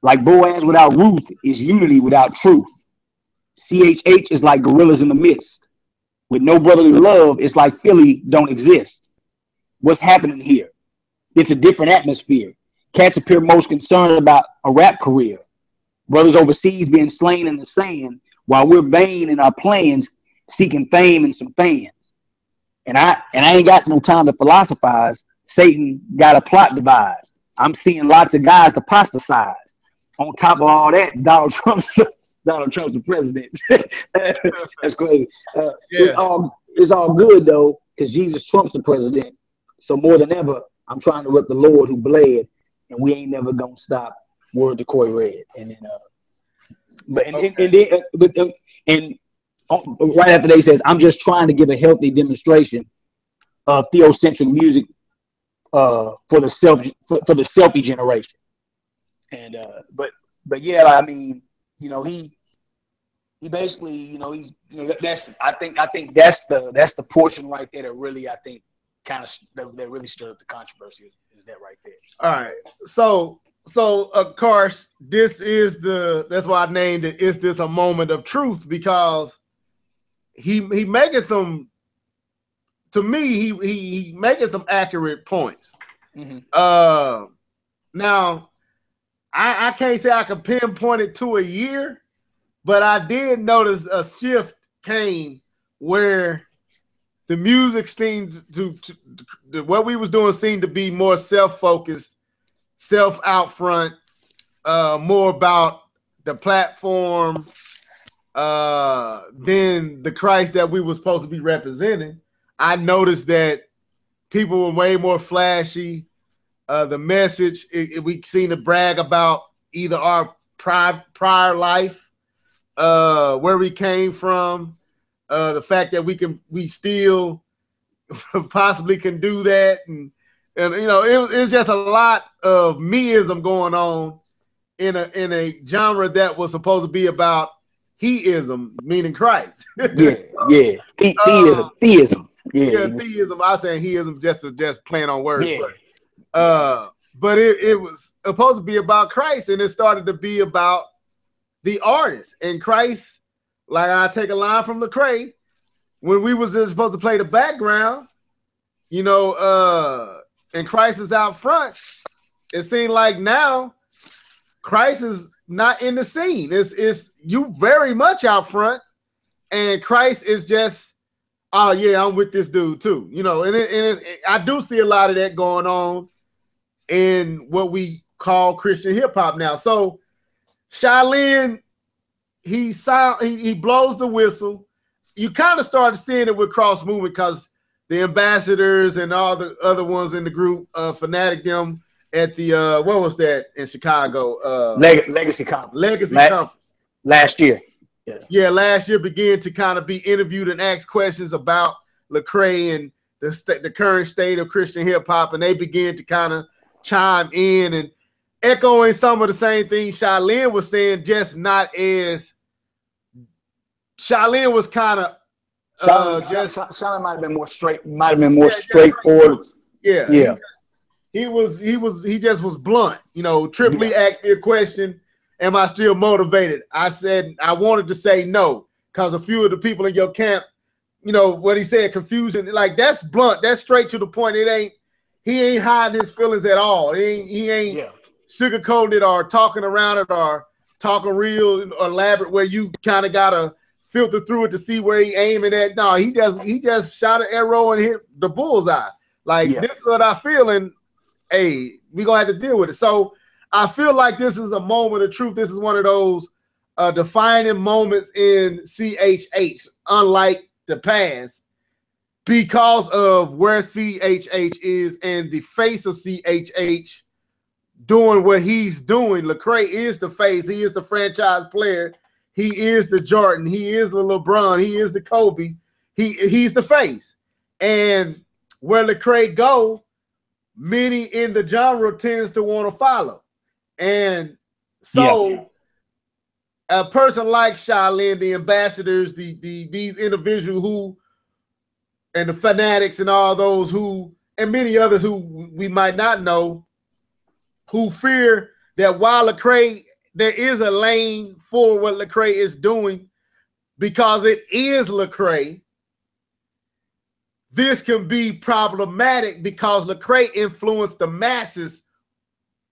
Like Boaz without Ruth is unity without truth. CHH is like gorillas in the midst. With no brotherly love, it's like Philly don't exist. What's happening here? It's a different atmosphere. Cats appear most concerned about a rap career. Brothers overseas being slain in the sand, while we're vain in our plans, seeking fame and some fans. And I ain't got no time to philosophize. Satan got a plot devised. I'm seeing lots of guys apostatize. On top of all that, Donald Trump's the president. That's crazy. It's all good though, because Jesus Trump's the president. So more than ever, I'm trying to rep the Lord who bled, and we ain't never gonna stop. Word to Corey Red. And then, right after that, he says, "I'm just trying to give a healthy demonstration of theocentric music for the selfie generation." And but yeah, I mean, you know, he basically, you know, that's I think that's the portion right there that really that really stirred up the controversy is that right there. All right, so of course that's why I named it. Is this a moment of truth? Because he making some, to me, he making some accurate points. Mm-hmm. Now I can't say I can pinpoint it to a year, but I did notice a shift came where the music seemed to what we was doing seemed to be more self-focused, self-out front, more about the platform than the Christ that we were supposed to be representing. I noticed that people were way more flashy. The message, we seem to brag about either our prior life, where we came from, the fact that we still possibly can do that, and you know, it's just a lot of meism going on in a genre that was supposed to be about heism, meaning Christ. Theism. Yeah, theism. I was saying heism just playing on words. Yeah. But it was supposed to be about Christ, and it started to be about the artist and Christ. Like, I take a line from Lecrae, when we was just supposed to play the background, you know, and Christ is out front. It seemed like now Christ is not in the scene. It's you very much out front, and Christ is just, oh yeah, I'm with this dude too, you know. And I do see a lot of that going on in what we call Christian hip hop now. So Shai Line, he blows the whistle. You kind of started seeing it with Cross Movement because the ambassadors and all the other ones in the group, Fanatic them at the what was that in Chicago? Legacy Conference last year. Yeah, last year began to kind of be interviewed and asked questions about Lecrae and the current state of Christian hip hop, and they began to kind of chime in and echoing some of the same things Shai Line was saying, just not as Shai Line was kind of Shai Line might have been more straightforward. Yeah. He just was blunt. You know, Triple Lee asked me a question, am I still motivated? I said I wanted to say no, because a few of the people in your camp, you know, what he said, confusion, like that's blunt, that's straight to the point. He ain't hiding his feelings at all. He ain't sugarcoating it or talking around it or talking real elaborate where you kind of gotta filter through it to see where he aiming at. No, he just shot an arrow and hit the bullseye. Like, this is what I feel, and hey, we gonna have to deal with it. So I feel like this is a moment of truth. This is one of those defining moments in CHH, unlike the past, because of where CHH is and the face of CHH doing what he's doing. Lecrae is the face. He is the franchise player. He is the Jordan. He is the LeBron. He is the Kobe. He's the face. And where Lecrae go, many in the genre tends to want to follow. And so a person like Shai Line, the ambassadors, these individuals who, and the fanatics and all those who, and many others who we might not know, who fear that while Lecrae, there is a lane for what Lecrae is doing because it is Lecrae, this can be problematic because Lecrae influenced the masses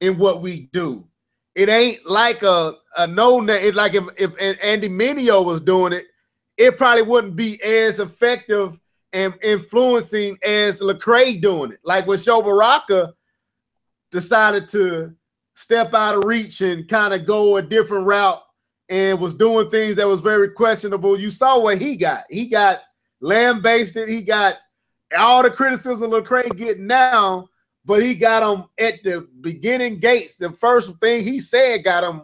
in what we do. It ain't like a no-name. It's like if Andy Mineo was doing it, it probably wouldn't be as effective and influencing as Lecrae doing it. Like when Sho Baraka decided to step out of Reach and kind of go a different route and was doing things that was very questionable. You saw what he got. He got lambasted. He got all the criticism Lecrae getting now, but he got him at the beginning gates. The first thing he said got him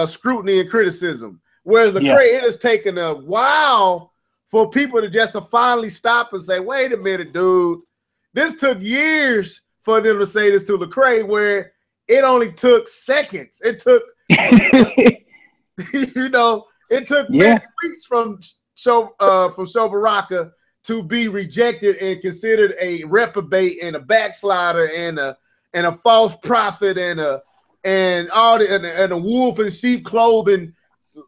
scrutiny and criticism. Whereas Lecrae, it has taken a while for people to just finally stop and say, wait a minute, dude. This took years for them to say this to Lecrae, where it only took seconds. It took, you know, it took weeks from Sho Baraka to be rejected and considered a reprobate and a backslider and a false prophet and a wolf in sheep clothing.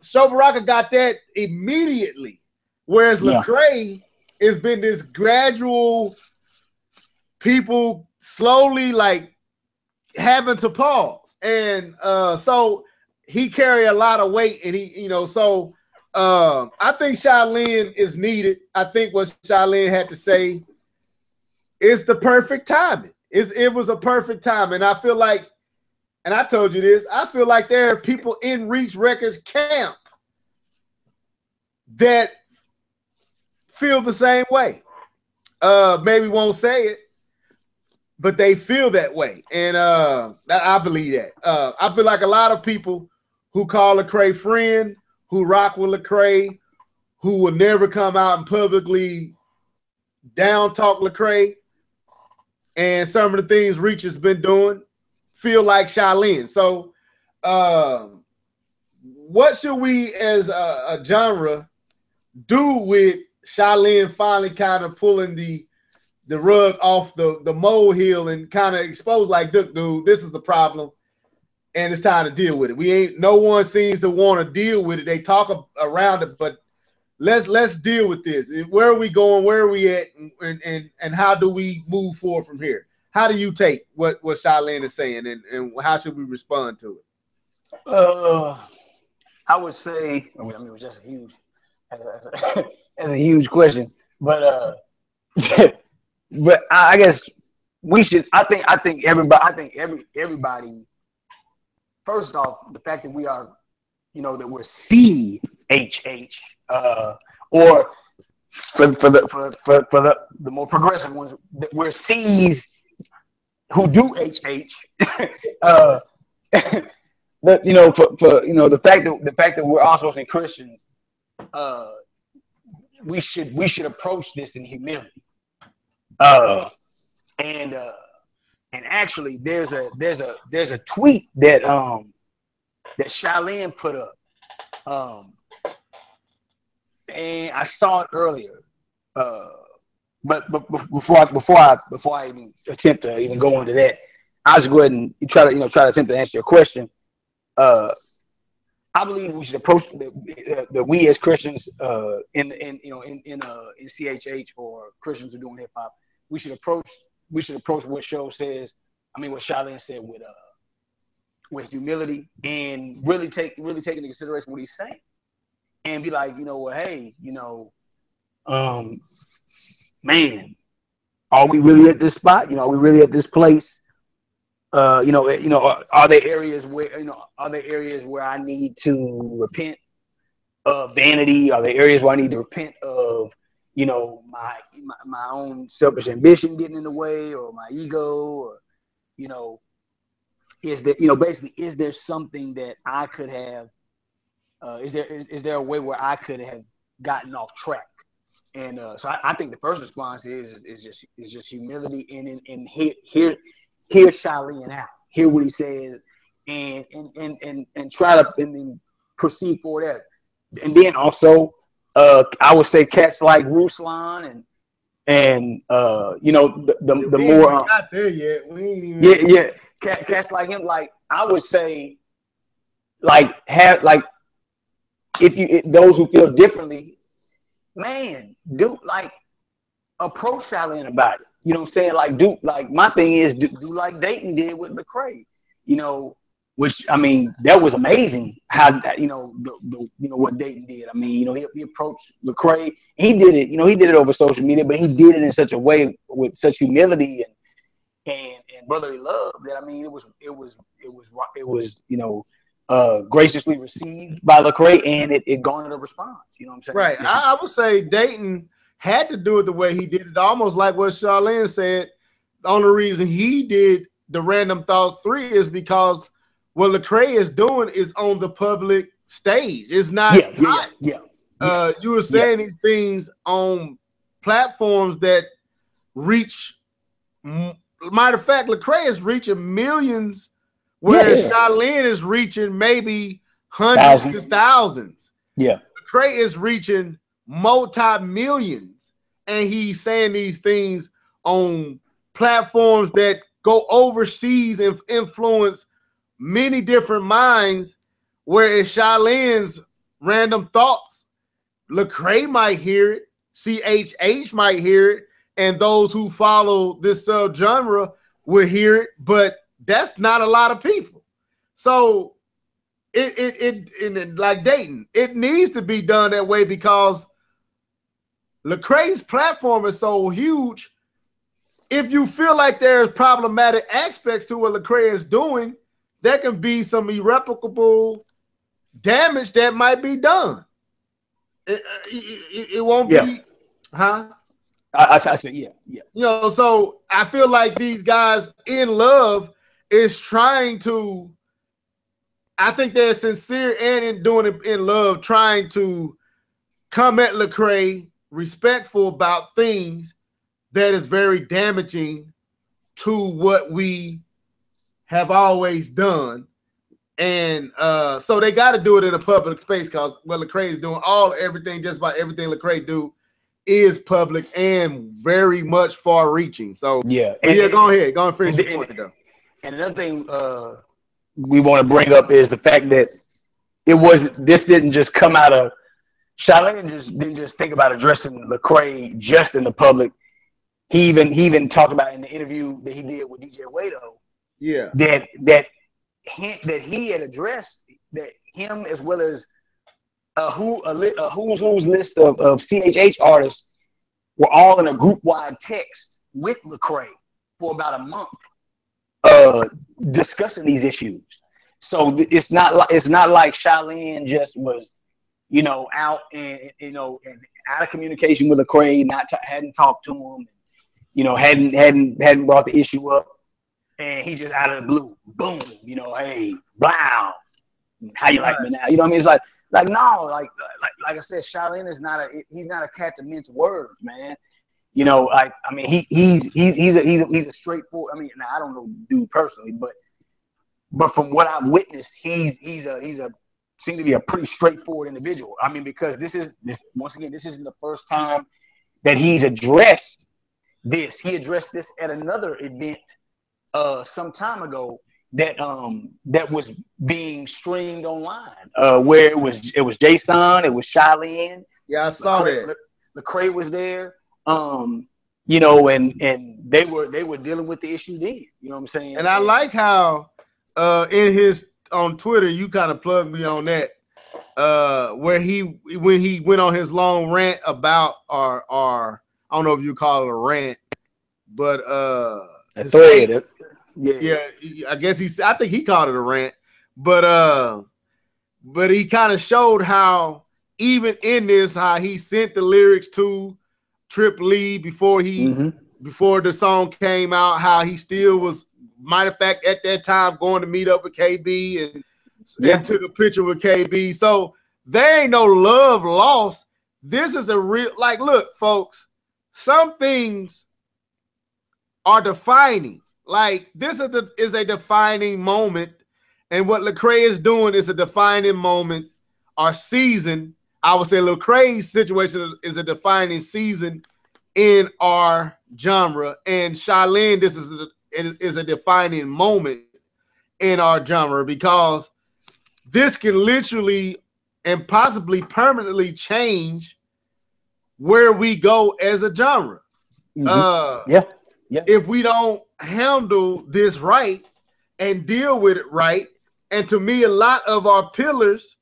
Sho Baraka got that immediately. Whereas Lecrae has been this gradual, people slowly like having to pause. And so he carry a lot of weight, and he, you know, so I think Shai Line is needed. I think what Shai Line had to say is the perfect timing. It was a perfect time. And I feel like, and I told you this, I feel like there are people in Reach Records camp that feel the same way. Maybe won't say it, but they feel that way. And I believe that. I feel like a lot of people who call Lecrae friend, who rock with Lecrae, who will never come out and publicly down talk Lecrae, and some of the things Reach has been doing, feel like Shai Line. So what should we as a genre do with Shai Line finally kind of pulling the rug off the molehill and kind of expose, like, look, dude, this is the problem, and it's time to deal with it. No one seems to want to deal with it. They talk around it, but let's deal with this. Where are we going? Where are we at? And how do we move forward from here? How do you take what Shai Line is saying, and how should we respond to it? I would say, I mean, it was just a huge, that's a huge question, but but I guess we should. I think everybody. First off, the fact that we are, you know, that we're CHH, or for the more progressive ones, that we're C's who do HH. But you know, for you know, the fact that we're all supposed to be Christians, we should approach this in humility. And actually, there's a tweet that Shai Line put up, and I saw it earlier. But before I even attempt to even go into that, I'll just go ahead and try to attempt to answer your question. I believe we should approach that we as Christians in CHH, or Christians who are doing hip hop, we should approach what Shai Line said with humility, and really take into consideration what he's saying, and be like, you know, well, hey, you know, man, are we really at this spot? You know, are we really at this place are there areas where I need to repent of vanity? Are there areas where I need to repent of, my own selfish ambition getting in the way, or my ego, or you know, is there, basically, is there something that I could have? Is there a way where I could have gotten off track? And so I think the first response is just humility, and hear Shai Line out, hear what he says, and try to, and then proceed for that. And then also, I would say cats like Ruslan and the We ain't more even got there yet. We ain't even. yeah cats like him, like I would say, like have like if those who feel differently, man, do like approach Shai Line about it. You know what I'm saying? Like like my thing is do like Dayton did with Lecrae, which I mean that was amazing. How what Dayton did. I mean, he approached Lecrae. He did it. He did it over social media, but he did it in such a way with such humility and brotherly love that, I mean, it was graciously received by Lecrae, and it garnered a response. You know what I'm saying? Right. I would say Dayton had to do it the way he did it, almost like what Shai Line said. The only reason he did the Random Thoughts 3 is because what Lecrae is doing is on the public stage. It's not you were saying these things on platforms that reach. Matter of fact, Lecrae is reaching millions, whereas Shai Line is reaching maybe hundreds to thousands. Yeah. Lecrae is reaching multi-millions, and he's saying these things on platforms that go overseas and influence many different minds, whereas Shai Line's Random Thoughts, Lecrae might hear it, CHH might hear it, and those who follow this subgenre will hear it, but that's not a lot of people. So it like Dayton, it needs to be done that way because Lecrae's platform is so huge. If you feel like there's problematic aspects to what Lecrae is doing, there can be some irreparable damage that might be done. It won't be, huh? I said, yeah. So I feel like these guys in love is trying to, I think they're sincere and in doing it in love, trying to come at Lecrae respectful about things that is very damaging to what we have always done. And so they got to do it in a public space because what Lecrae is doing, everything, just about everything Lecrae do is public and very much far-reaching. So go ahead, go and finish your point, though. And another thing we want to bring up is the fact that this didn't just come out of Shai Line. Didn't just think about addressing Lecrae just in the public. He even talked about in the interview that he did with DJ Wado. Yeah, that he had addressed that him as well as who's list of CHH artists were all in a group-wide text with Lecrae for about a month, discussing these issues. So it's not like Shai Line just was, out and and out of communication with Lecrae, hadn't talked to him, hadn't brought the issue up, and he just out of the blue, boom, hey, blah, how you like me now? You know what I mean? It's like no, like I said, Shai Line is he's not a cat to mince words, man. I mean, he's a straightforward. I mean, now I don't know dude personally, but from what I've witnessed, he's seemed to be a pretty straightforward individual. I mean, because this isn't the first time that he's addressed this. He addressed this at another event some time ago that was being streamed online, where it was Jason, it was Shai Line. Yeah, I saw that. Lecrae was there, and they were dealing with the issue then. You know what I'm saying? And I like how on Twitter you kind of plugged me on that, where when he went on his long rant about our I don't know if you call it a rant, but a thread. Yeah, I guess I think he called it a rant, but he kind of showed how even in this, how he sent the lyrics to Trip Lee before the song came out, how he still was, matter of fact, at that time going to meet up with KB and took a picture with KB. So there ain't no love lost. This is a real, like, look, folks, some things are defining. Like, this is a defining moment, and what Lecrae is doing is a defining moment or season. I would say Lecrae's situation is a defining season in our genre, and Shai Line, this is a defining moment in our genre, because this can literally and possibly permanently change where we go as a genre. If we don't handle this right and deal with it right. And to me, a lot of our pillars,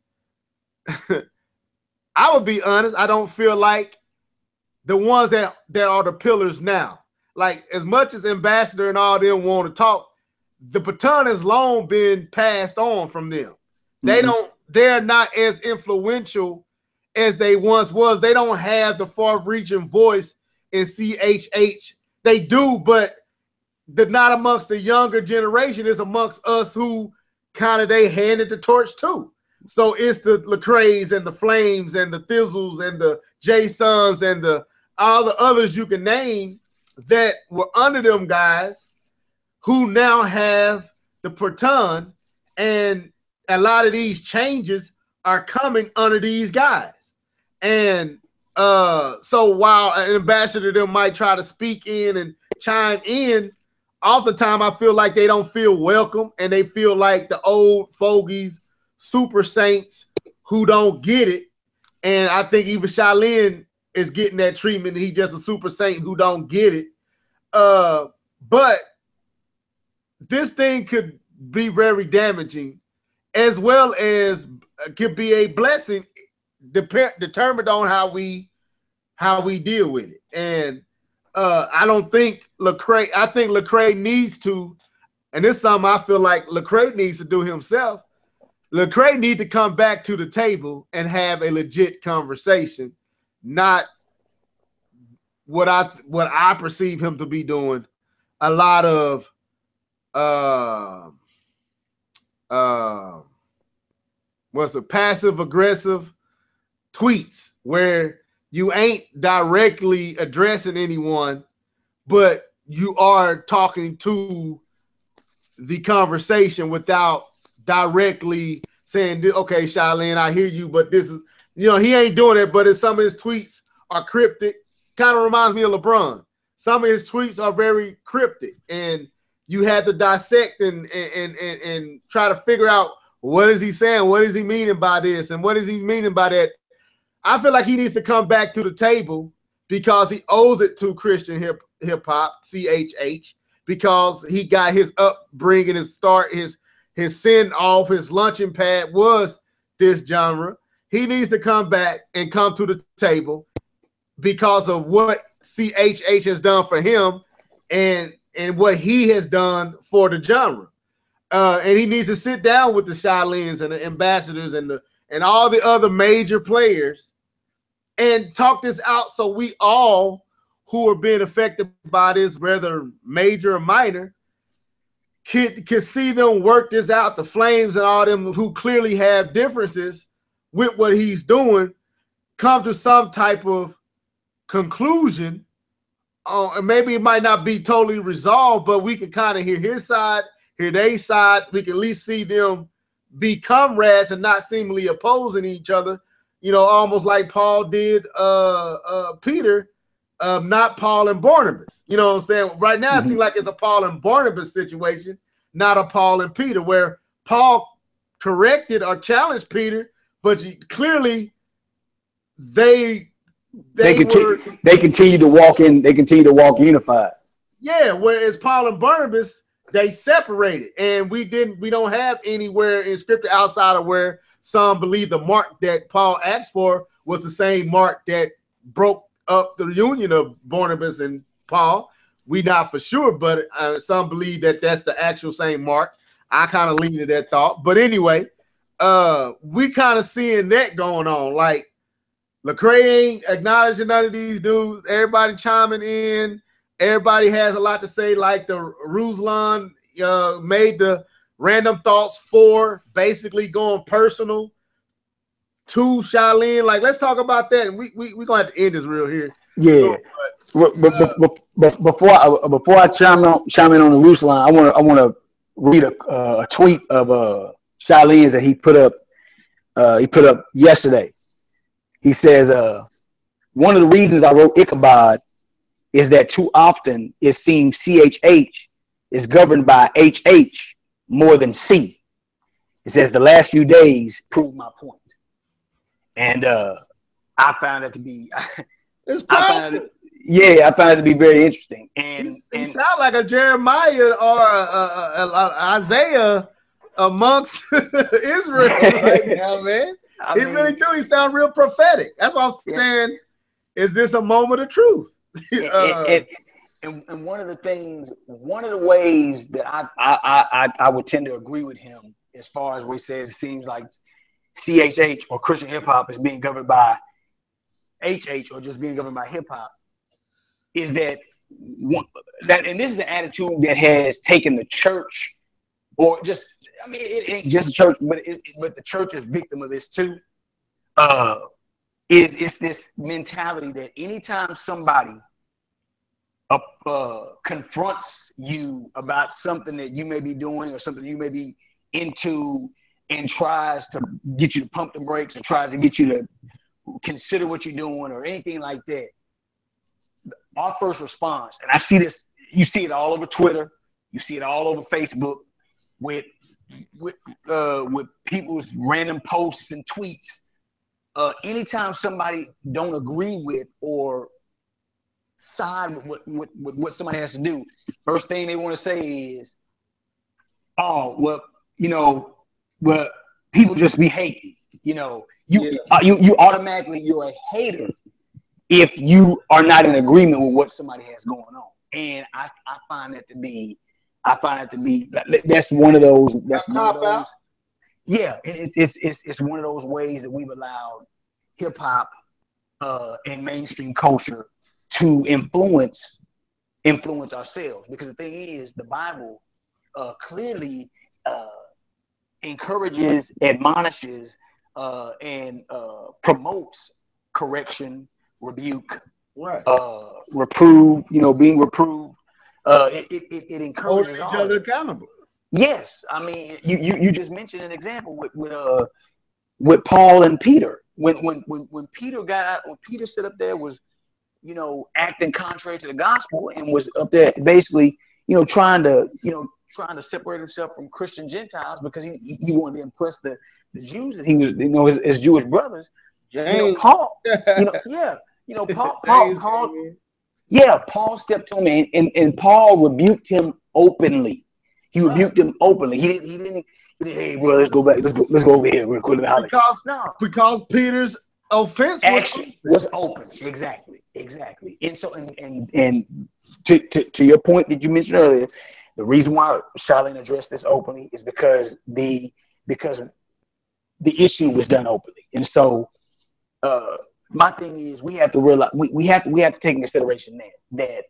I would be honest, I don't feel like the ones that are the pillars now. Like, as much as Ambassador and all them want to talk, the baton has long been passed on from them. They're not as influential as they once was. They don't have the far-reaching voice in CHH. They do, but not amongst the younger generation. It's amongst us who kind of they handed the torch to. So it's the Lecraes and the Flames and the Thizzles and the Jasons and all the others you can name that were under them guys who now have the baton, and a lot of these changes are coming under these guys. And so while an ambassador them might try to speak in and chime in, oftentimes I feel like they don't feel welcome, and they feel like the old fogies, super saints who don't get it. And I think even Shai Line is getting that treatment. He just a super saint who don't get it. But this thing could be very damaging, as well as could be a blessing, determined on how we deal with it. And I don't think Lecrae, I think Lecrae needs to, and this is something I feel like Lecrae needs to do himself. Lecrae need to come back to the table and have a legit conversation, not what I perceive him to be doing. A lot of what's the passive aggressive tweets where you ain't directly addressing anyone, but you are talking to the conversation without directly saying, okay, Shai Line, I hear you, but this is, he ain't doing it, but some of his tweets are cryptic. Kind of reminds me of LeBron. Some of his tweets are very cryptic, and you have to dissect and try to figure out, what is he saying? What is he meaning by this? And what is he meaning by that? I feel like he needs to come back to the table, because he owes it to Christian hip hop, CHH, because he got his upbringing, his start, his send off, his launching pad was this genre. He needs to come back and come to the table because of what CHH has done for him and what he has done for the genre. And he needs to sit down with the Shai Lines and the ambassadors and all the other major players and talk this out, so we all who are being affected by this, whether major or minor, can see them work this out. The Flames and all them who clearly have differences with what he's doing, come to some type of conclusion. And maybe it might not be totally resolved, but we can kind of hear his side, hear their side. We can at least see them be comrades and not seemingly opposing each other. Almost like Paul did Peter, not Paul and Barnabas. You know what I'm saying? Right now, it seems like it's a Paul and Barnabas situation, not a Paul and Peter, where Paul corrected or challenged Peter, but clearly they continue to walk in. They continue to walk unified. Yeah, whereas Paul and Barnabas, they separated, and we don't have anywhere in scripture outside of where some believe the mark that Paul asked for was the same mark that broke up the union of Barnabas and Paul. We not for sure, but some believe that that's the actual same mark. I kind of lean to that thought. But anyway, we kind of seeing that going on. Like, Lecrae ain't acknowledging none of these dudes. Everybody chiming in. Everybody has a lot to say. Like the Ruslan made the random thoughts for basically going personal to Shai Line. Like, let's talk about that. And we're gonna have to end this real here. Yeah. Before I chime in on the Ruslan, I want to read a tweet of Shai Line's that he put up yesterday. He says, one of the reasons I wrote Ichabod is that too often it seems CHH is governed by HH more than C. It says the last few days prove my point. And I found it to be it's powerful. I found it to be very interesting. And he sounds like a Jeremiah or a Isaiah amongst Israel right now, man. He really do. He sound real prophetic. That's what I'm saying. Is this a moment of truth? And one of the ways that I would tend to agree with him, as far as we say, it seems like CHH or Christian hip hop is being governed by HH or just being governed by hip hop, is that and this is the attitude that has taken the church, or just, I mean, it ain't just the church, but the church is victim of this too. It's this mentality that anytime somebody confronts you about something that you may be doing or something you may be into, and tries to get you to pump the brakes or tries to get you to consider what you're doing or anything like that, our first response, and I see this, you see it all over Twitter, you see it all over Facebook, with people's random posts and tweets. Anytime somebody don't agree with or side with what somebody has to do, first thing they want to say is, "Oh, well, well, people just be hating." You automatically, you're a hater if you are not in agreement with what somebody has going on. And I find that to be that's one of those. That's one of those. Yeah, it's one of those ways that we've allowed hip hop and mainstream culture to influence ourselves. Because the thing is, the Bible clearly encourages, admonishes, and promotes correction, rebuke, right, reprove. Being reproved. It encourages each other accountable. Yes, I mean, you just mentioned an example with Paul and Peter. When Peter got out, when Peter stood up there, was acting contrary to the gospel and was up there basically trying to separate himself from Christian Gentiles because he wanted to impress the Jews that he was his Jewish brothers. James. Paul, Paul stepped to him and Paul rebuked him openly. He rebuked him openly. He didn't. Hey, bro, let's go back. Let's go over here real quick. Because Peter's offense was open. Exactly. And so, and to your point that you mentioned earlier, the reason why Shai Line addressed this openly is because the issue was done openly. And so, my thing is, we have to realize we have to take into consideration that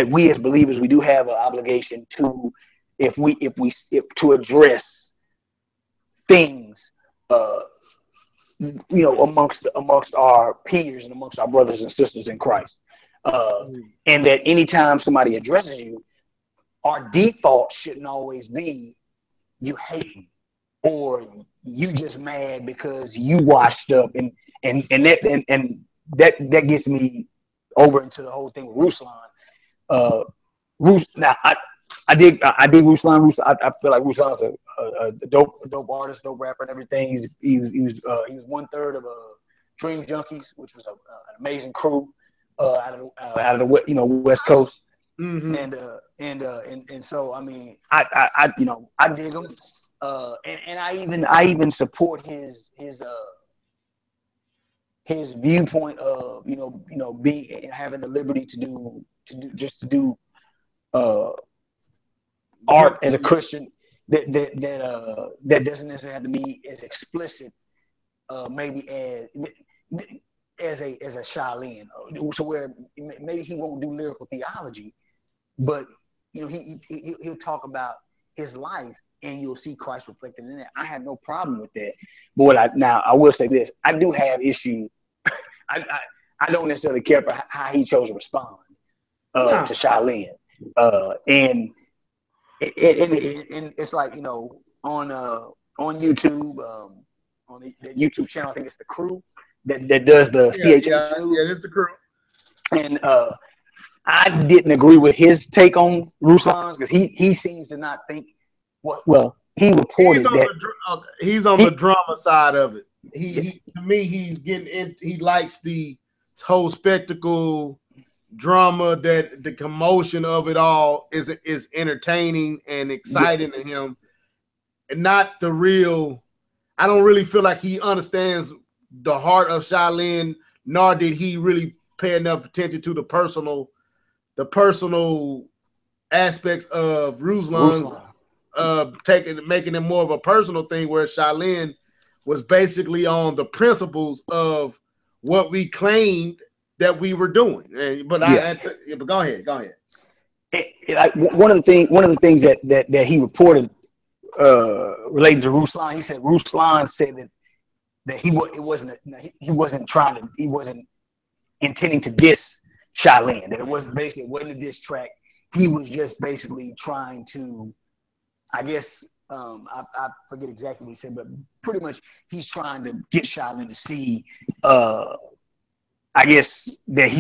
we as believers, we do have an obligation to to address things amongst our peers and amongst our brothers and sisters in Christ, and that anytime somebody addresses you, our default shouldn't always be you hate me or you just mad because you washed up, and that gets me over into the whole thing with Ruslan. Now I dig Ruslan. I feel like Ruslan's a dope artist, dope rapper, and everything. He was 1/3 of Dream Junkies, which was an amazing crew out of the West Coast. Mm-hmm. And so I mean I dig him, and I even support his his viewpoint of being having the liberty to do art as a Christian that doesn't necessarily have to be as explicit, maybe as a Shai Line, so where maybe he won't do lyrical theology, but he'll talk about his life, and you'll see Christ reflected in it. I have no problem with that. But I will say this: I do have issues. I don't necessarily care for how he chose to respond to Shai Line, and it's like on YouTube, on the YouTube channel, I think it's the Crew that does the CHH news. Yeah, it's the Crew. And I didn't agree with his take on Ruslan's because he seems to not think. Well, he reported he's on the drama side of it. He to me, he's getting in. He likes the whole spectacle drama, that the commotion of it all is entertaining and exciting to him, and not the real. I don't really feel like he understands the heart of Shai Line, nor did he really pay enough attention to the personal aspects of Ruslan's, making it more of a personal thing, where Shai Line was basically on the principles of what we claimed that we were doing. But go ahead. One of the things that he reported related to Ruslan, he said Ruslan said that he wasn't intending to diss Shai Line, that it wasn't a diss track. He was just basically trying to, I guess, I forget exactly what he said, but pretty much he's trying to get Shai Line to see, I guess, that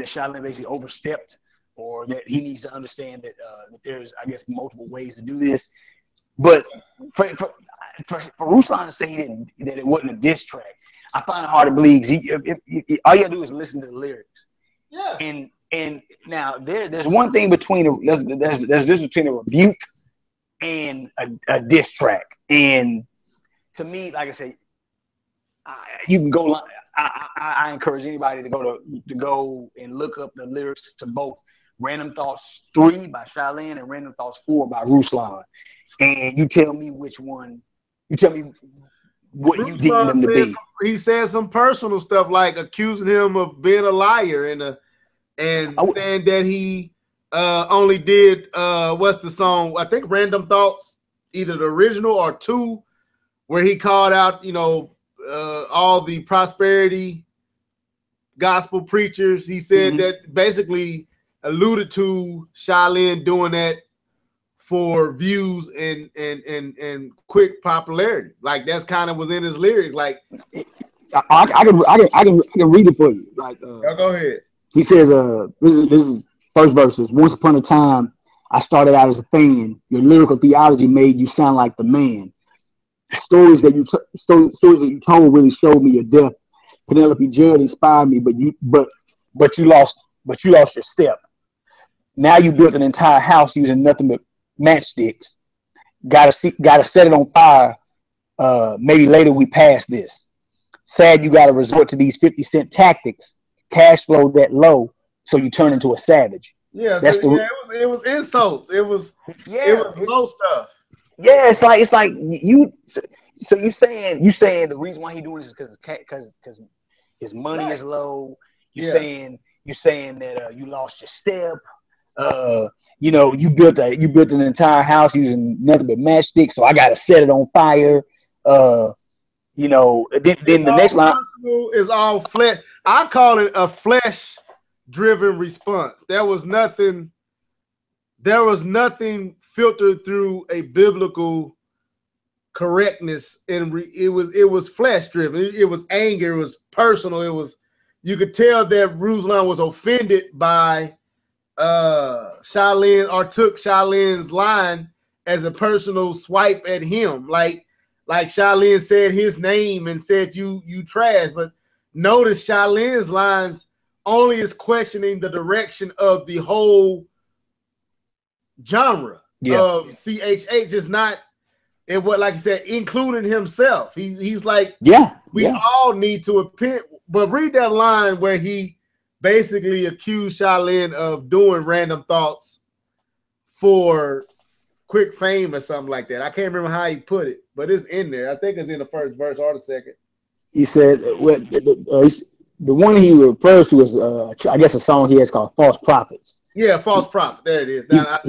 Shai Line basically overstepped, or that he needs to understand that there's, I guess, multiple ways to do this. But for Ruslan to say that it wasn't a diss track, I find it hard to believe. All you gotta do is listen to the lyrics. Yeah. And now there's one thing between there's this between a rebuke and a diss track. And to me, like I say, you can go. I encourage anybody to go and look up the lyrics to both Random Thoughts 3 by Shai Line and Random Thoughts 4 by Ruslan, and you tell me which one. You tell me what Ruslan you deem them to be. He said some personal stuff, like accusing him of being a liar and saying that he only did what's the song? I think Random Thoughts, either the original or 2, where he called out all the prosperity gospel preachers. He said that basically alluded to Shai Line doing that for views and quick popularity. Like that's kind of was in his lyrics. Like I can read it for you. Like go ahead. He says, this is first verses. Once upon a time, I started out as a fan. Your lyrical theology made you sound like the man. Stories that you told really showed me your depth. Penelope Judd inspired me, but you lost your step. Now you built an entire house using nothing but matchsticks. Gotta set it on fire. Maybe later we pass this. Sad you gotta resort to these 50-cent tactics. Cash flow that low, so you turn into a savage. Yeah, it was insults. It was low stuff. Yeah, it's like you. So you saying the reason why he doing this is because his money is low. You saying that you lost your step. You built an entire house using nothing but matchsticks, so I gotta set it on fire. Then the next line is all flesh. I call it a flesh-driven response. There was nothing filtered through a biblical correctness, and it was flesh-driven. It was anger. It was personal. You could tell that Ruslan was offended by Shai Line, or took Shai Line's line as a personal swipe at him. Like Shai Line said his name and said you trash, but notice Shai Line's lines only is questioning the direction of the whole genre of CHH. Is not, and what, like I said, including himself. He's like, we all need to repent but read that line where he basically accused Shai Linne of doing random thoughts for quick fame or something like that. I can't remember how he put it, but it's in there. I think it's in the first verse or the second. He said, well, the one he refers to is, I guess, a song he has called "False Prophets." Yeah, false prophet. There it is. Now,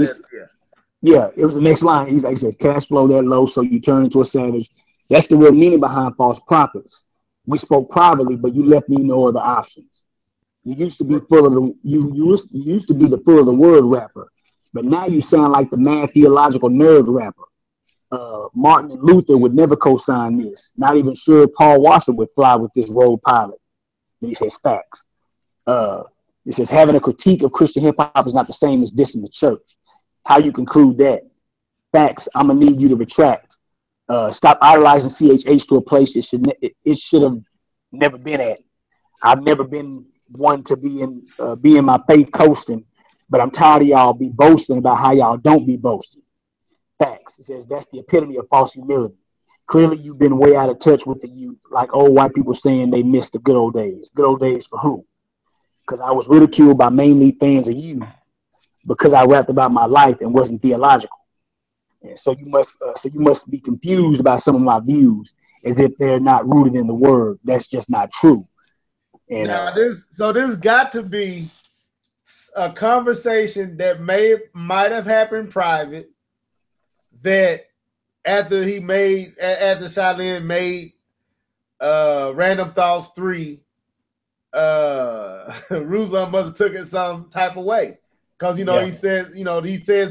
yeah, it was the next line. He said, "Cash flow that low, so you turn into a savage." That's the real meaning behind false prophets. We spoke privately, but you left me no other options. You used to be full of the you used to be the full of the word rapper, but now you sound like the mad theological nerd rapper. Martin and Luther would never co-sign this. Not even sure Paul Washer would fly with this road pilot. Then he says facts. It says having a critique of Christian hip hop is not the same as dissing the church. How you conclude that? Facts. I'm gonna need you to retract. Stop idolizing CHH to a place it should have never been at. I've never been one to be in my faith coasting, but I'm tired of y'all be boasting about how y'all don't be boasting. Facts. It says that's the epitome of false humility. Clearly, you've been way out of touch with the youth, like old white people saying they missed the good old days. Good old days for who? Because I was ridiculed by mainly fans of you because I rapped about my life and wasn't theological. And so you must be confused about some of my views as if they're not rooted in the word. That's just not true. And now this got to be a conversation that might have happened private. That after Shai Linne made Random Thoughts 3, Ruslan must have took it some type of way. Because he says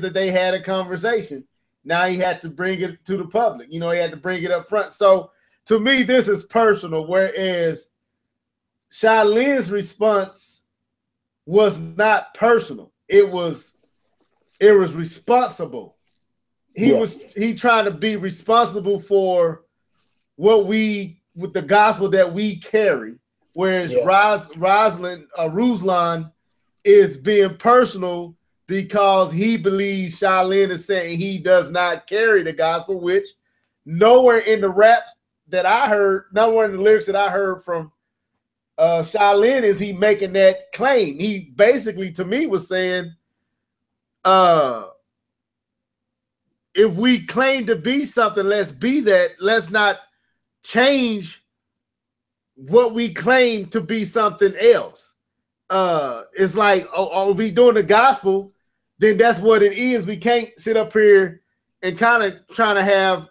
that they had a conversation. Now he had to bring it to the public. He had to bring it up front. So to me, this is personal, whereas Shai Linne's response was not personal. It was responsible. He trying to be responsible for with the gospel that we carry, whereas Ruslan is being personal because he believes Shai Linne is saying he does not carry the gospel, which nowhere in the raps that I heard, nowhere in the lyrics that I heard from Shai Linne is he making that claim. He basically, to me, was saying, if we claim to be something, let's be that. Let's not change what we claim to be something else. It's like, if we doing the gospel, then that's what it is. We can't sit up here and kind of trying to have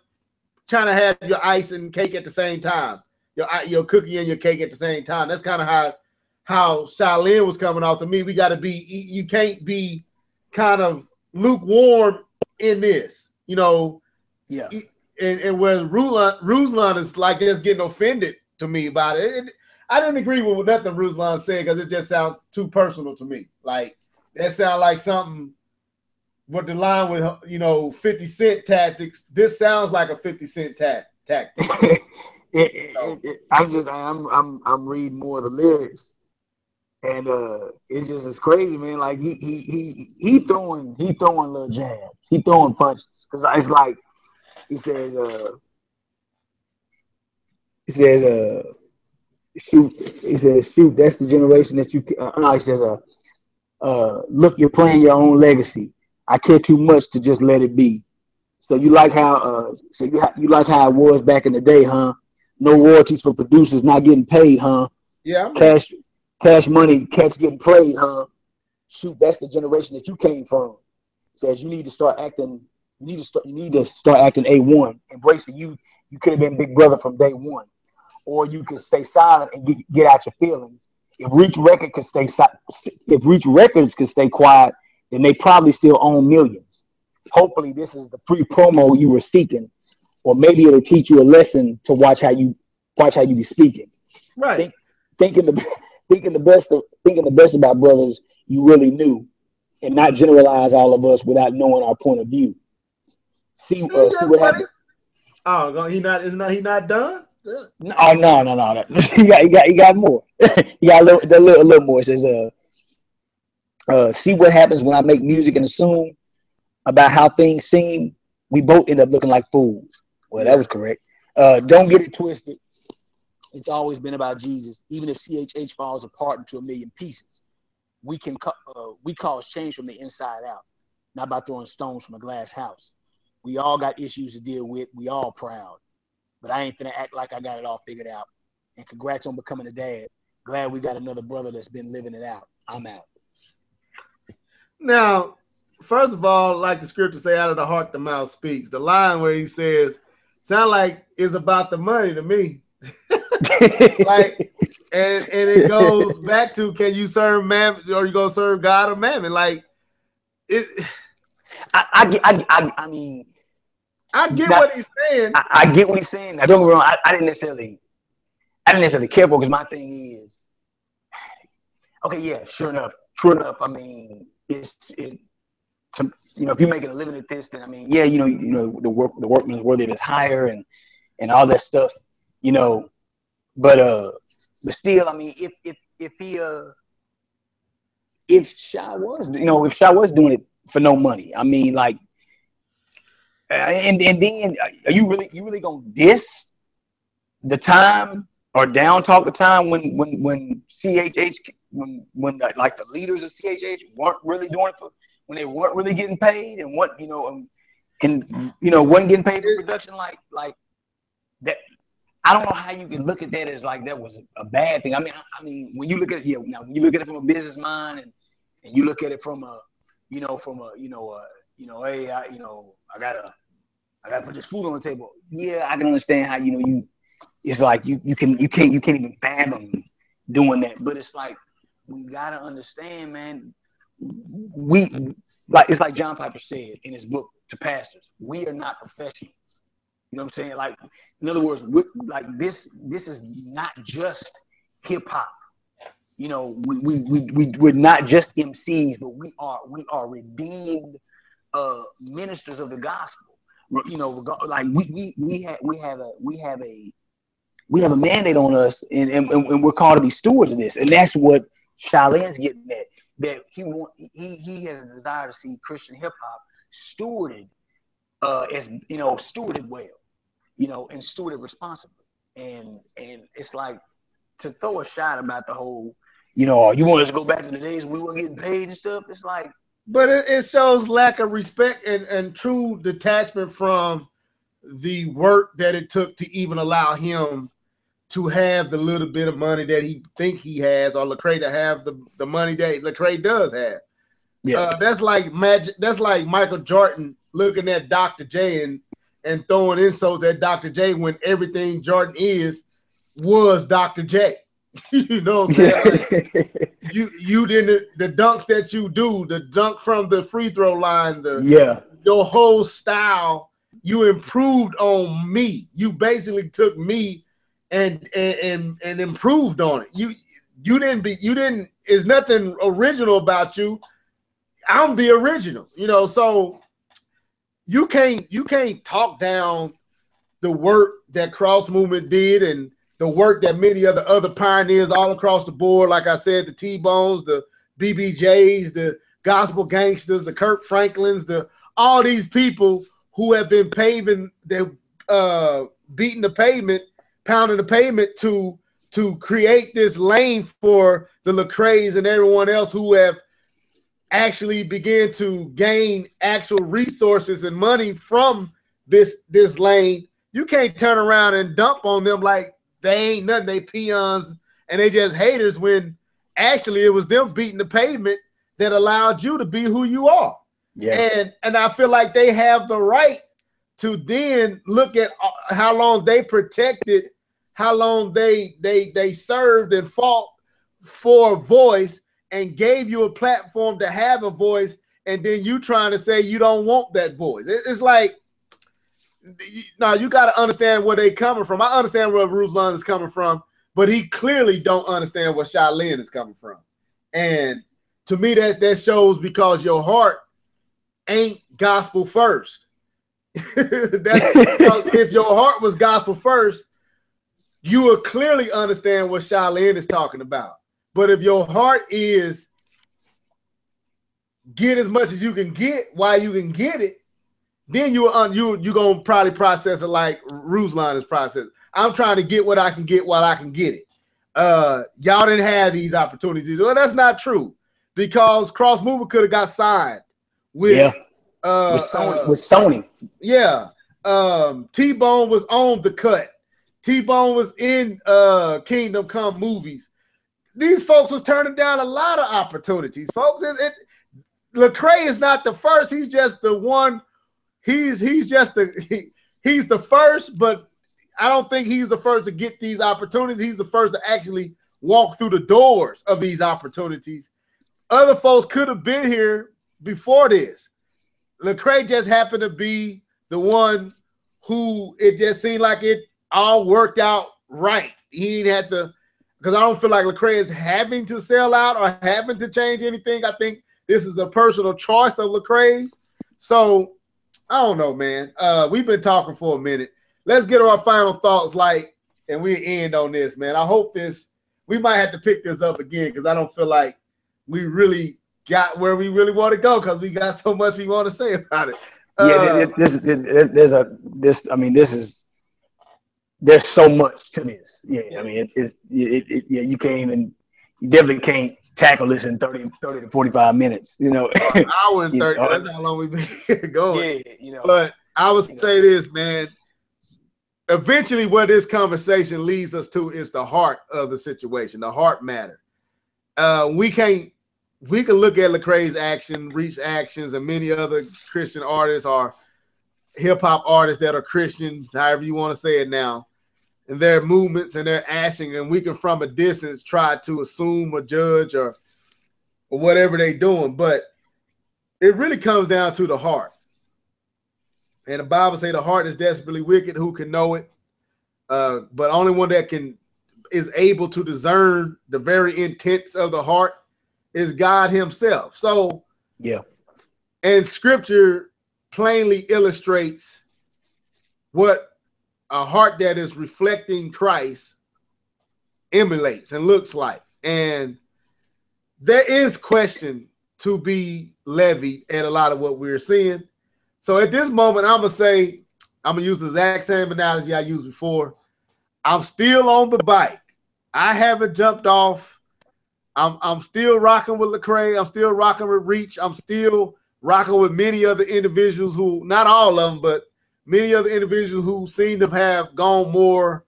your ice and cake at the same time, your cookie and your cake at the same time. That's kind of how Shai Linne was coming off to me. We got to be. You can't be kind of lukewarm in this. Yeah. And where Ruslan is like just getting offended to me about it. I didn't agree with nothing Ruslan said because it just sounds too personal to me. Like that sounds like something. What the line with 50 Cent tactics. This sounds like a 50 Cent tactic. I'm reading more of the lyrics, and it's crazy, man. Like he throwing little jabs, he throwing punches because it's like he says shoot. He says shoot. That's the generation that you. He says look, you're playing your own legacy. I care too much to just let it be. So you like how you like how it was back in the day, huh? No royalties for producers not getting paid, huh? Yeah. Cash money, cats getting played, huh? Shoot, that's the generation that you came from. Says you need to start acting. You need to start acting A1. Embrace it. You could have been Big Brother from day one, or you could stay silent and get out your feelings. If Reach Records could stay quiet, then they probably still own millions. Hopefully, this is the free promo you were seeking, or maybe it'll teach you a lesson to watch how you be speaking. Right. Thinking the best about brothers you really knew, and not generalize all of us without knowing our point of view. See what happens. Oh, he not done? Yeah. No. He got more. He got a little more. It says, see what happens when I make music and assume about how things seem. We both end up looking like fools. Well, that was correct. Don't get it twisted. It's always been about Jesus. Even if CHH falls apart into a million pieces, we cause change from the inside out, not by throwing stones from a glass house. We all got issues to deal with. We all proud, but I ain't gonna act like I got it all figured out. And congrats on becoming a dad. Glad we got another brother that's been living it out. I'm out. Now, first of all, like the scripture say, out of the heart the mouth speaks. The line where he says, sound like it's about the money to me. Like, and it goes back to, can you serve man, or you gonna serve God or mammon? Like it. I mean, I get what he's saying. I get what he's saying. Now, don't get me wrong. I didn't necessarily care for, because my thing is, okay, yeah, sure enough. I mean, if you're making a living at this, then I mean, yeah, the workman's worthy of his hire and all that stuff, but still, I mean, if Shai was doing it for no money, I mean, like, and then are you really gonna diss the time or down talk the time when CHH when the leaders of CHH weren't really doing it when they weren't really getting paid and wasn't getting paid for production like that? I don't know how you can look at that as like that was a bad thing. I mean, when you look at it, when you look at it from a business mind and you look at it from a hey, I gotta put this food on the table. Yeah, I can understand how it's like you can't even fathom doing that. But it's like, we gotta understand, man. It's like John Piper said in his book to pastors, we are not professionals. You know what I'm saying? Like, in other words, this is not just hip hop. We're not just MCs, but we are redeemed ministers of the gospel. Like we have a mandate on us, and we're called to be stewards of this, and that's what Shai Line's getting at. That he has a desire to see Christian hip hop stewarded stewarded well, and stewarded responsibly. And it's like, to throw a shot about the whole, you want us to go back to the days when we weren't getting paid and stuff. It's like, but it shows lack of respect and true detachment from the work that it took to even allow him to have the little bit of money that he think he has, or Lecrae to have the money that Lecrae does have. Yeah, that's like magic. That's like Michael Jordan looking at Dr. J and throwing insults at Dr. J when everything Jordan was Dr. J. You know what I'm saying? Like, you didn't, the dunks that you do, the dunk from the free throw line, your whole style, you improved on me. You basically took me and improved on it. You didn't. There's nothing original about you. I'm the original. So you can't talk down the work that Cross Movement did and the work that many of the other pioneers all across the board, like I said, the T-Bones, the BBJs, the Gospel Gangsters, the Kirk Franklins, all these people who have been beating the pavement, pounding the pavement to create this lane for the Lecraes and everyone else who have actually began to gain actual resources and money from this lane. You can't turn around and dump on them like they ain't nothing. They peons and they just haters, when actually it was them beating the pavement that allowed you to be who you are. Yeah. And I feel like they have the right to then look at how long they protected, how long they served and fought for a voice and gave you a platform to have a voice, and then you trying to say you don't want that voice. It's like, no, you got to understand where they coming from. I understand where Ruslan is coming from, but he clearly don't understand where Shai Line is coming from. And to me, that shows, because your heart ain't gospel first. That's because if your heart was gospel first, you will clearly understand what Shai Line is talking about. But if your heart is get as much as you can get while you can get it, then you're gonna probably process it like Ruslan is processed. I'm trying to get what I can get while I can get it. Y'all didn't have these opportunities. Well, that's not true, because Cross Mover could have got signed with Sony. Yeah. T-Bone was on the cut. T-Bone was in Kingdom Come movies. These folks was turning down a lot of opportunities, folks. Lecrae is not the first. He's just the one. He's the first, but I don't think he's the first to get these opportunities. He's the first to actually walk through the doors of these opportunities. Other folks could have been here before this. Lecrae just happened to be the one who it just seemed like it all worked out right. He didn't have to, because I don't feel like Lecrae is having to sell out or having to change anything. I think this is a personal choice of Lecrae's. So I don't know, man. We've been talking for a minute. Let's get our final thoughts, and we end on this, man. I hope we might have to pick this up again, because I don't feel like we really got where we really want to go, because we got so much we want to say about it. There's so much to this. Yeah, I mean, you can't even, you definitely can't tackle this in 30 to 45 minutes, An hour and 30, that's how long we've been going. Yeah, But I would say this, man. Eventually, what this conversation leads us to is the heart of the situation, the heart matter. We can look at Lecrae's action, Reach actions, and many other Christian artists or hip-hop artists that are Christians, however you want to say it now, and their movements and their action, and we can from a distance try to assume or judge or whatever they're doing. But it really comes down to the heart. And the Bible says the heart is desperately wicked. Who can know it? But only one that is able to discern the very intents of the heart is God himself. So, yeah. And scripture plainly illustrates what a heart that is reflecting Christ emulates and looks like. And there is question to be levied at a lot of what we're seeing. So at this moment, I'm going to use the exact same analogy I used before. I'm still on the bike. I haven't jumped off. I'm still rocking with Lecrae. I'm still rocking with Reach. I'm still rocking with many other individuals who, not all of them, but many other individuals who seem to have gone more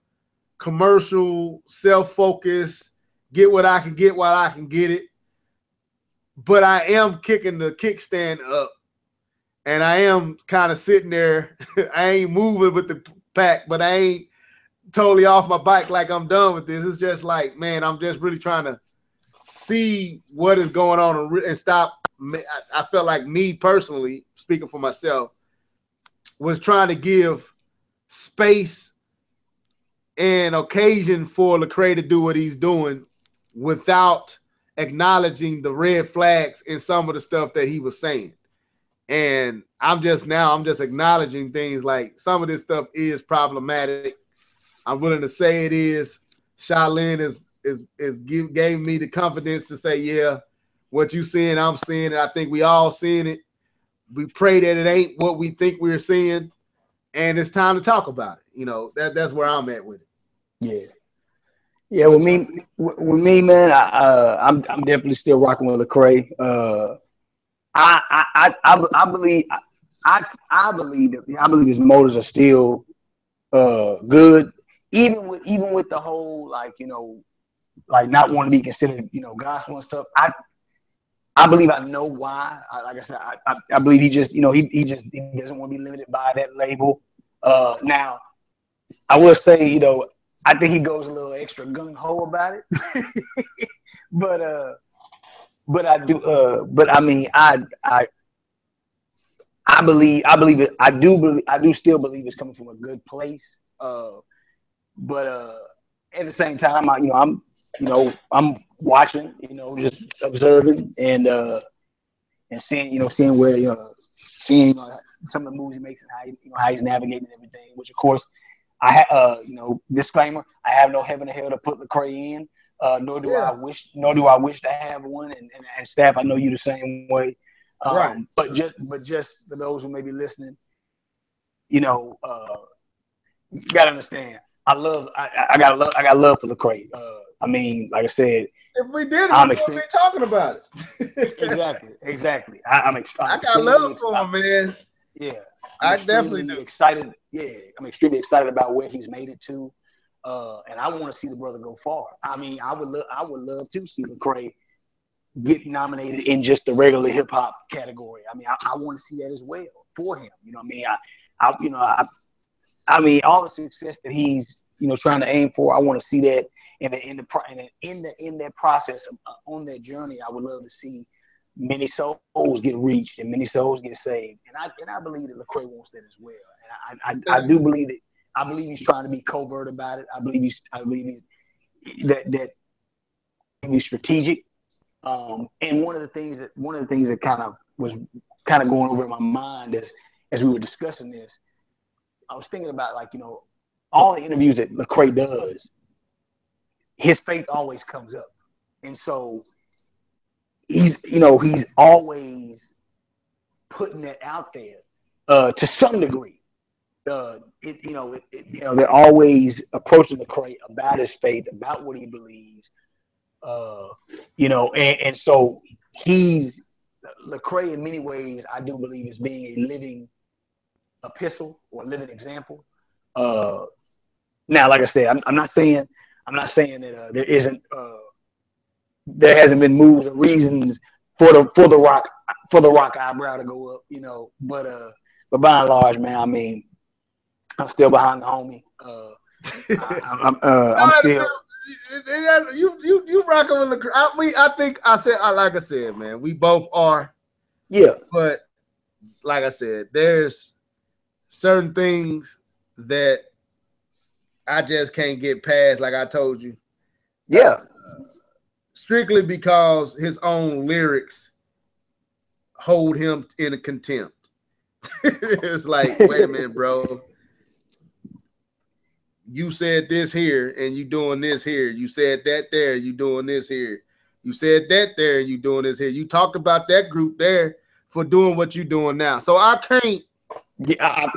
commercial, self-focused, get what I can get while I can get it. But I am kicking the kickstand up. And I am kind of sitting there. I ain't moving with the pack, but I ain't totally off my bike like I'm done with this. It's just like, man, I'm just really trying to see what is going on and stop. I felt like me personally, speaking for myself, was trying to give space and occasion for Lecrae to do what he's doing without acknowledging the red flags in some of the stuff that he was saying. And I'm just acknowledging things like some of this stuff is problematic. I'm willing to say it is. Shai Line gave me the confidence to say, yeah, what you seeing, I'm seeing it. I think we all seeing it. We pray that it ain't what we think we're seeing, and it's time to talk about it. That's where I'm at with it. Yeah. With me, man, I'm definitely still rocking with Lecrae. I believe his motives are still good, even with the whole like not wanting to be considered gospel and stuff. I believe I know why. Like I said, I believe he just he doesn't want to be limited by that label. Now I will say I think he goes a little extra gung ho about it, but I do. But I mean, I believe it. I do still believe it's coming from a good place. But at the same time, I'm watching, just observing and seeing where seeing some of the moves he makes and how he's navigating everything. Which of course, disclaimer: I have no heaven or hell to put Lecrae in. Nor do I wish to have one, and staff, I know you the same way. Right. But just for those who may be listening, you gotta understand. I got love for Lecrae. I mean, like I said, If we did it, I'm we wouldn't be talking about it. exactly. I got love for him, man. Yeah, I definitely do. Excited. Yeah, I'm extremely excited about where he's made it to, and I want to see the brother go far. I mean, I would love to see Lecrae get nominated in just the regular hip hop category. I mean, I want to see that as well for him. You know what I mean? I mean, all the success that he's trying to aim for, I want to see that in that process on that journey. I would love to see many souls get reached and many souls get saved, and I believe that Lecrae wants that as well. And I do believe that. I believe he's trying to be covert about it. I believe he's that he's strategic. And one of the things that kind of was going over in my mind as we were discussing this, I was thinking about all the interviews that Lecrae does, his faith always comes up, and so he's always putting that out there to some degree. They're always approaching Lecrae about his faith, about what he believes. And so Lecrae in many ways, I do believe, is being a living epistle or a living example. Now, like I said, I'm not saying that there hasn't been moves or reasons for the rock eyebrow to go up, but by and large, man, I mean, I'm still behind the homie. I'm still. You rocking with Lecrae. I think like I said, man, we both are. Yeah. But like I said, there's certain things that I just can't get past, like I told you. Yeah. Strictly because his own lyrics hold him in a contempt. It's like, wait a minute, bro. You said this here and you doing this here. You said that there, you doing this here. You said that there, you doing this here. You talked about that group there for doing what you're doing now. So I can't. Yeah, I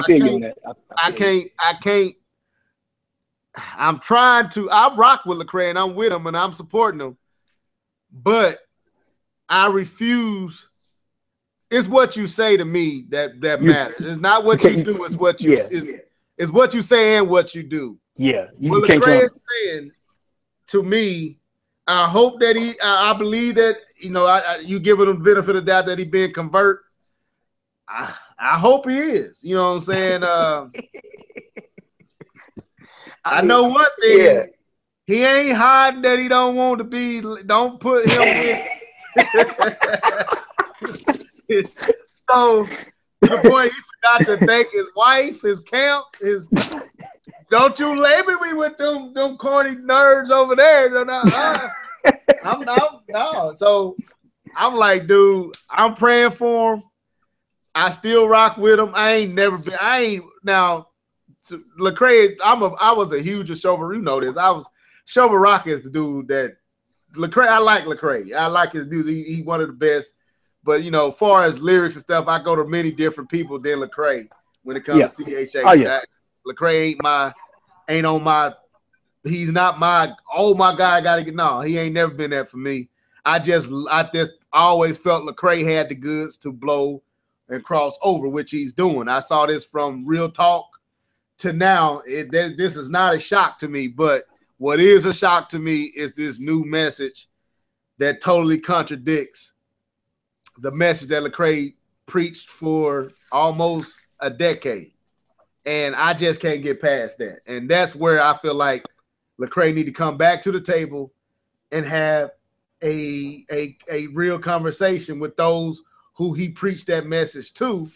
feel you on that. I can't. I'm trying to. I rock with Lecrae and I'm with him and I'm supporting him, but I refuse. It's what you say to me that matters. It's not what you do. It's what you. It's what you say and what you do. Yeah. What Lecrae is saying to me, I hope that I believe that, you giving him the benefit of the doubt that he been convert. I hope he is. You know what I'm saying? I know one thing. Yeah. He ain't hiding that he don't want to be. Don't put him in. So, to the point he forgot to thank his wife, his camp, don't you label me with them corny nerds over there. No. So I'm like, dude, I'm praying for him. I still rock with him. Lecrae, I was a huge Shoba, you know this. Shoba Rock is the dude that Lecrae, I like Lecrae. I like his music. He one of the best. But, as far as lyrics and stuff, I go to many different people than Lecrae when it comes to CHA. Oh, yeah. Lecrae he's not my guy, I got to get, no, he ain't never been that for me. I just always felt Lecrae had the goods to blow and cross over, which he's doing. I saw this from Real Talk to now. This is not a shock to me, but what is a shock to me is this new message that totally contradicts the message that Lecrae preached for almost a decade. And I just can't get past that. And that's where I feel like Lecrae need to come back to the table and have a real conversation with those who he preached that message to,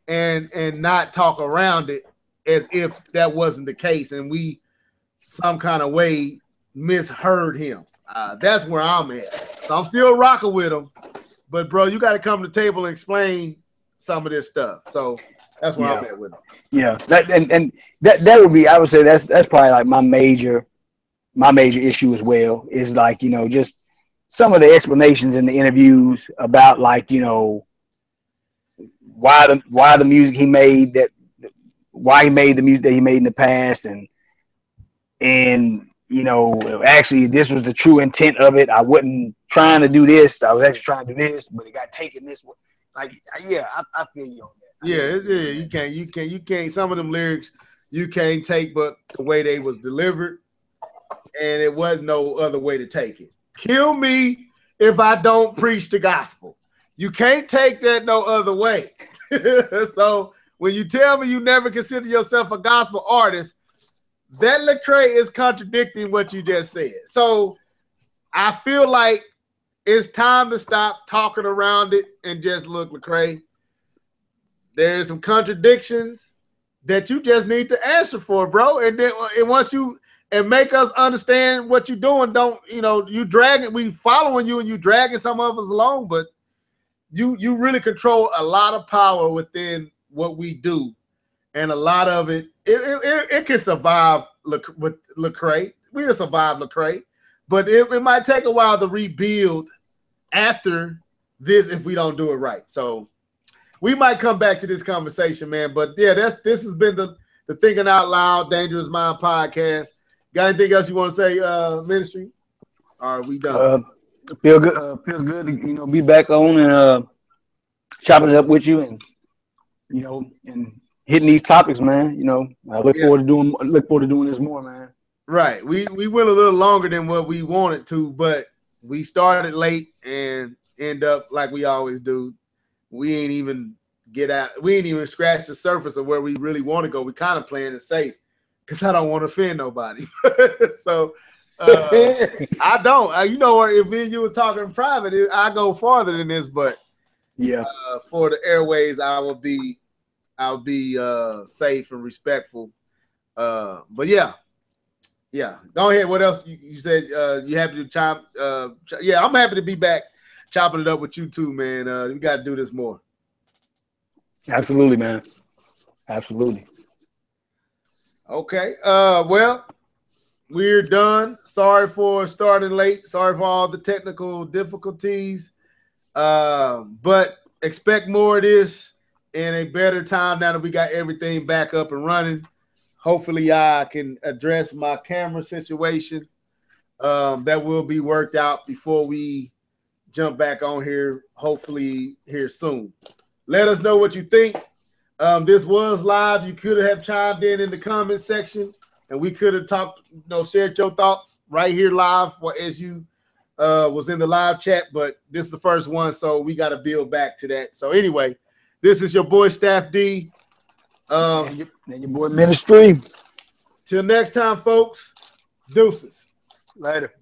and not talk around it as if that wasn't the case and we some kind of way misheard him. That's where I'm at. So I'm still rocking with him. But, bro, you got to come to the table and explain some of this stuff. So that's where I'm at with him. Yeah, that would be, I would say that's probably like my major issue as well, is like, just some of the explanations in the interviews about like, why the music he made, that why he made the music that he made in the past, and you know, actually this was the true intent of it. I wasn't trying to do this. I was actually trying to do this, but it got taken this way. Like, yeah, I feel you on that. You can't. Some of them lyrics you can't take, but the way they was delivered, and it was no other way to take it. Kill me if I don't preach the gospel. You can't take that no other way. So when you tell me you never consider yourself a gospel artist, that Lecrae is contradicting what you just said. So I feel like it's time to stop talking around it and just look, Lecrae. There's some contradictions that you just need to answer for, bro. And then once you and make us understand what you're doing, don't, you know, you dragging, we following you and you dragging some of us along, but you really control a lot of power within what we do. And a lot of it can survive with Lecrae. We'll survive Lecrae, but it might take a while to rebuild after this if we don't do it right. So we might come back to this conversation, man. But yeah, this has been the Thinking Out Loud Dangerous Mind podcast. Got anything else you want to say, ministry? Or are we done? Feels good to, you know, be back on and chopping it up with you, and you know, and hitting these topics, man. You know, I look forward to doing this more, man. Right. We went a little longer than what we wanted to, but we started late and end up like we always do. We ain't even scratch the surface of where we really want to go. We kind of playing it safe because I don't want to offend nobody. So I don't. You know, if me and you were talking in private, I go farther than this, but yeah, for the airways, I'll be safe and respectful. But yeah. Go ahead. What else you said? You happy to chop? Yeah, I'm happy to be back chopping it up with you too, man. We got to do this more. Absolutely, man. Absolutely. Okay. Well, we're done. Sorry for starting late. Sorry for all the technical difficulties. But expect more of this in a better time now that we got everything back up and running. Hopefully I can address my camera situation. That will be worked out before we jump back on here, hopefully here soon. Let us know what you think. This was live. You could have chimed in the comment section, and we could have talked, you know, shared your thoughts right here live as you was in the live chat, but this is the first one, so we got to build back to that. So anyway, this is your boy Staff D. And your boy Ministry. Till next time, folks. Deuces. Later.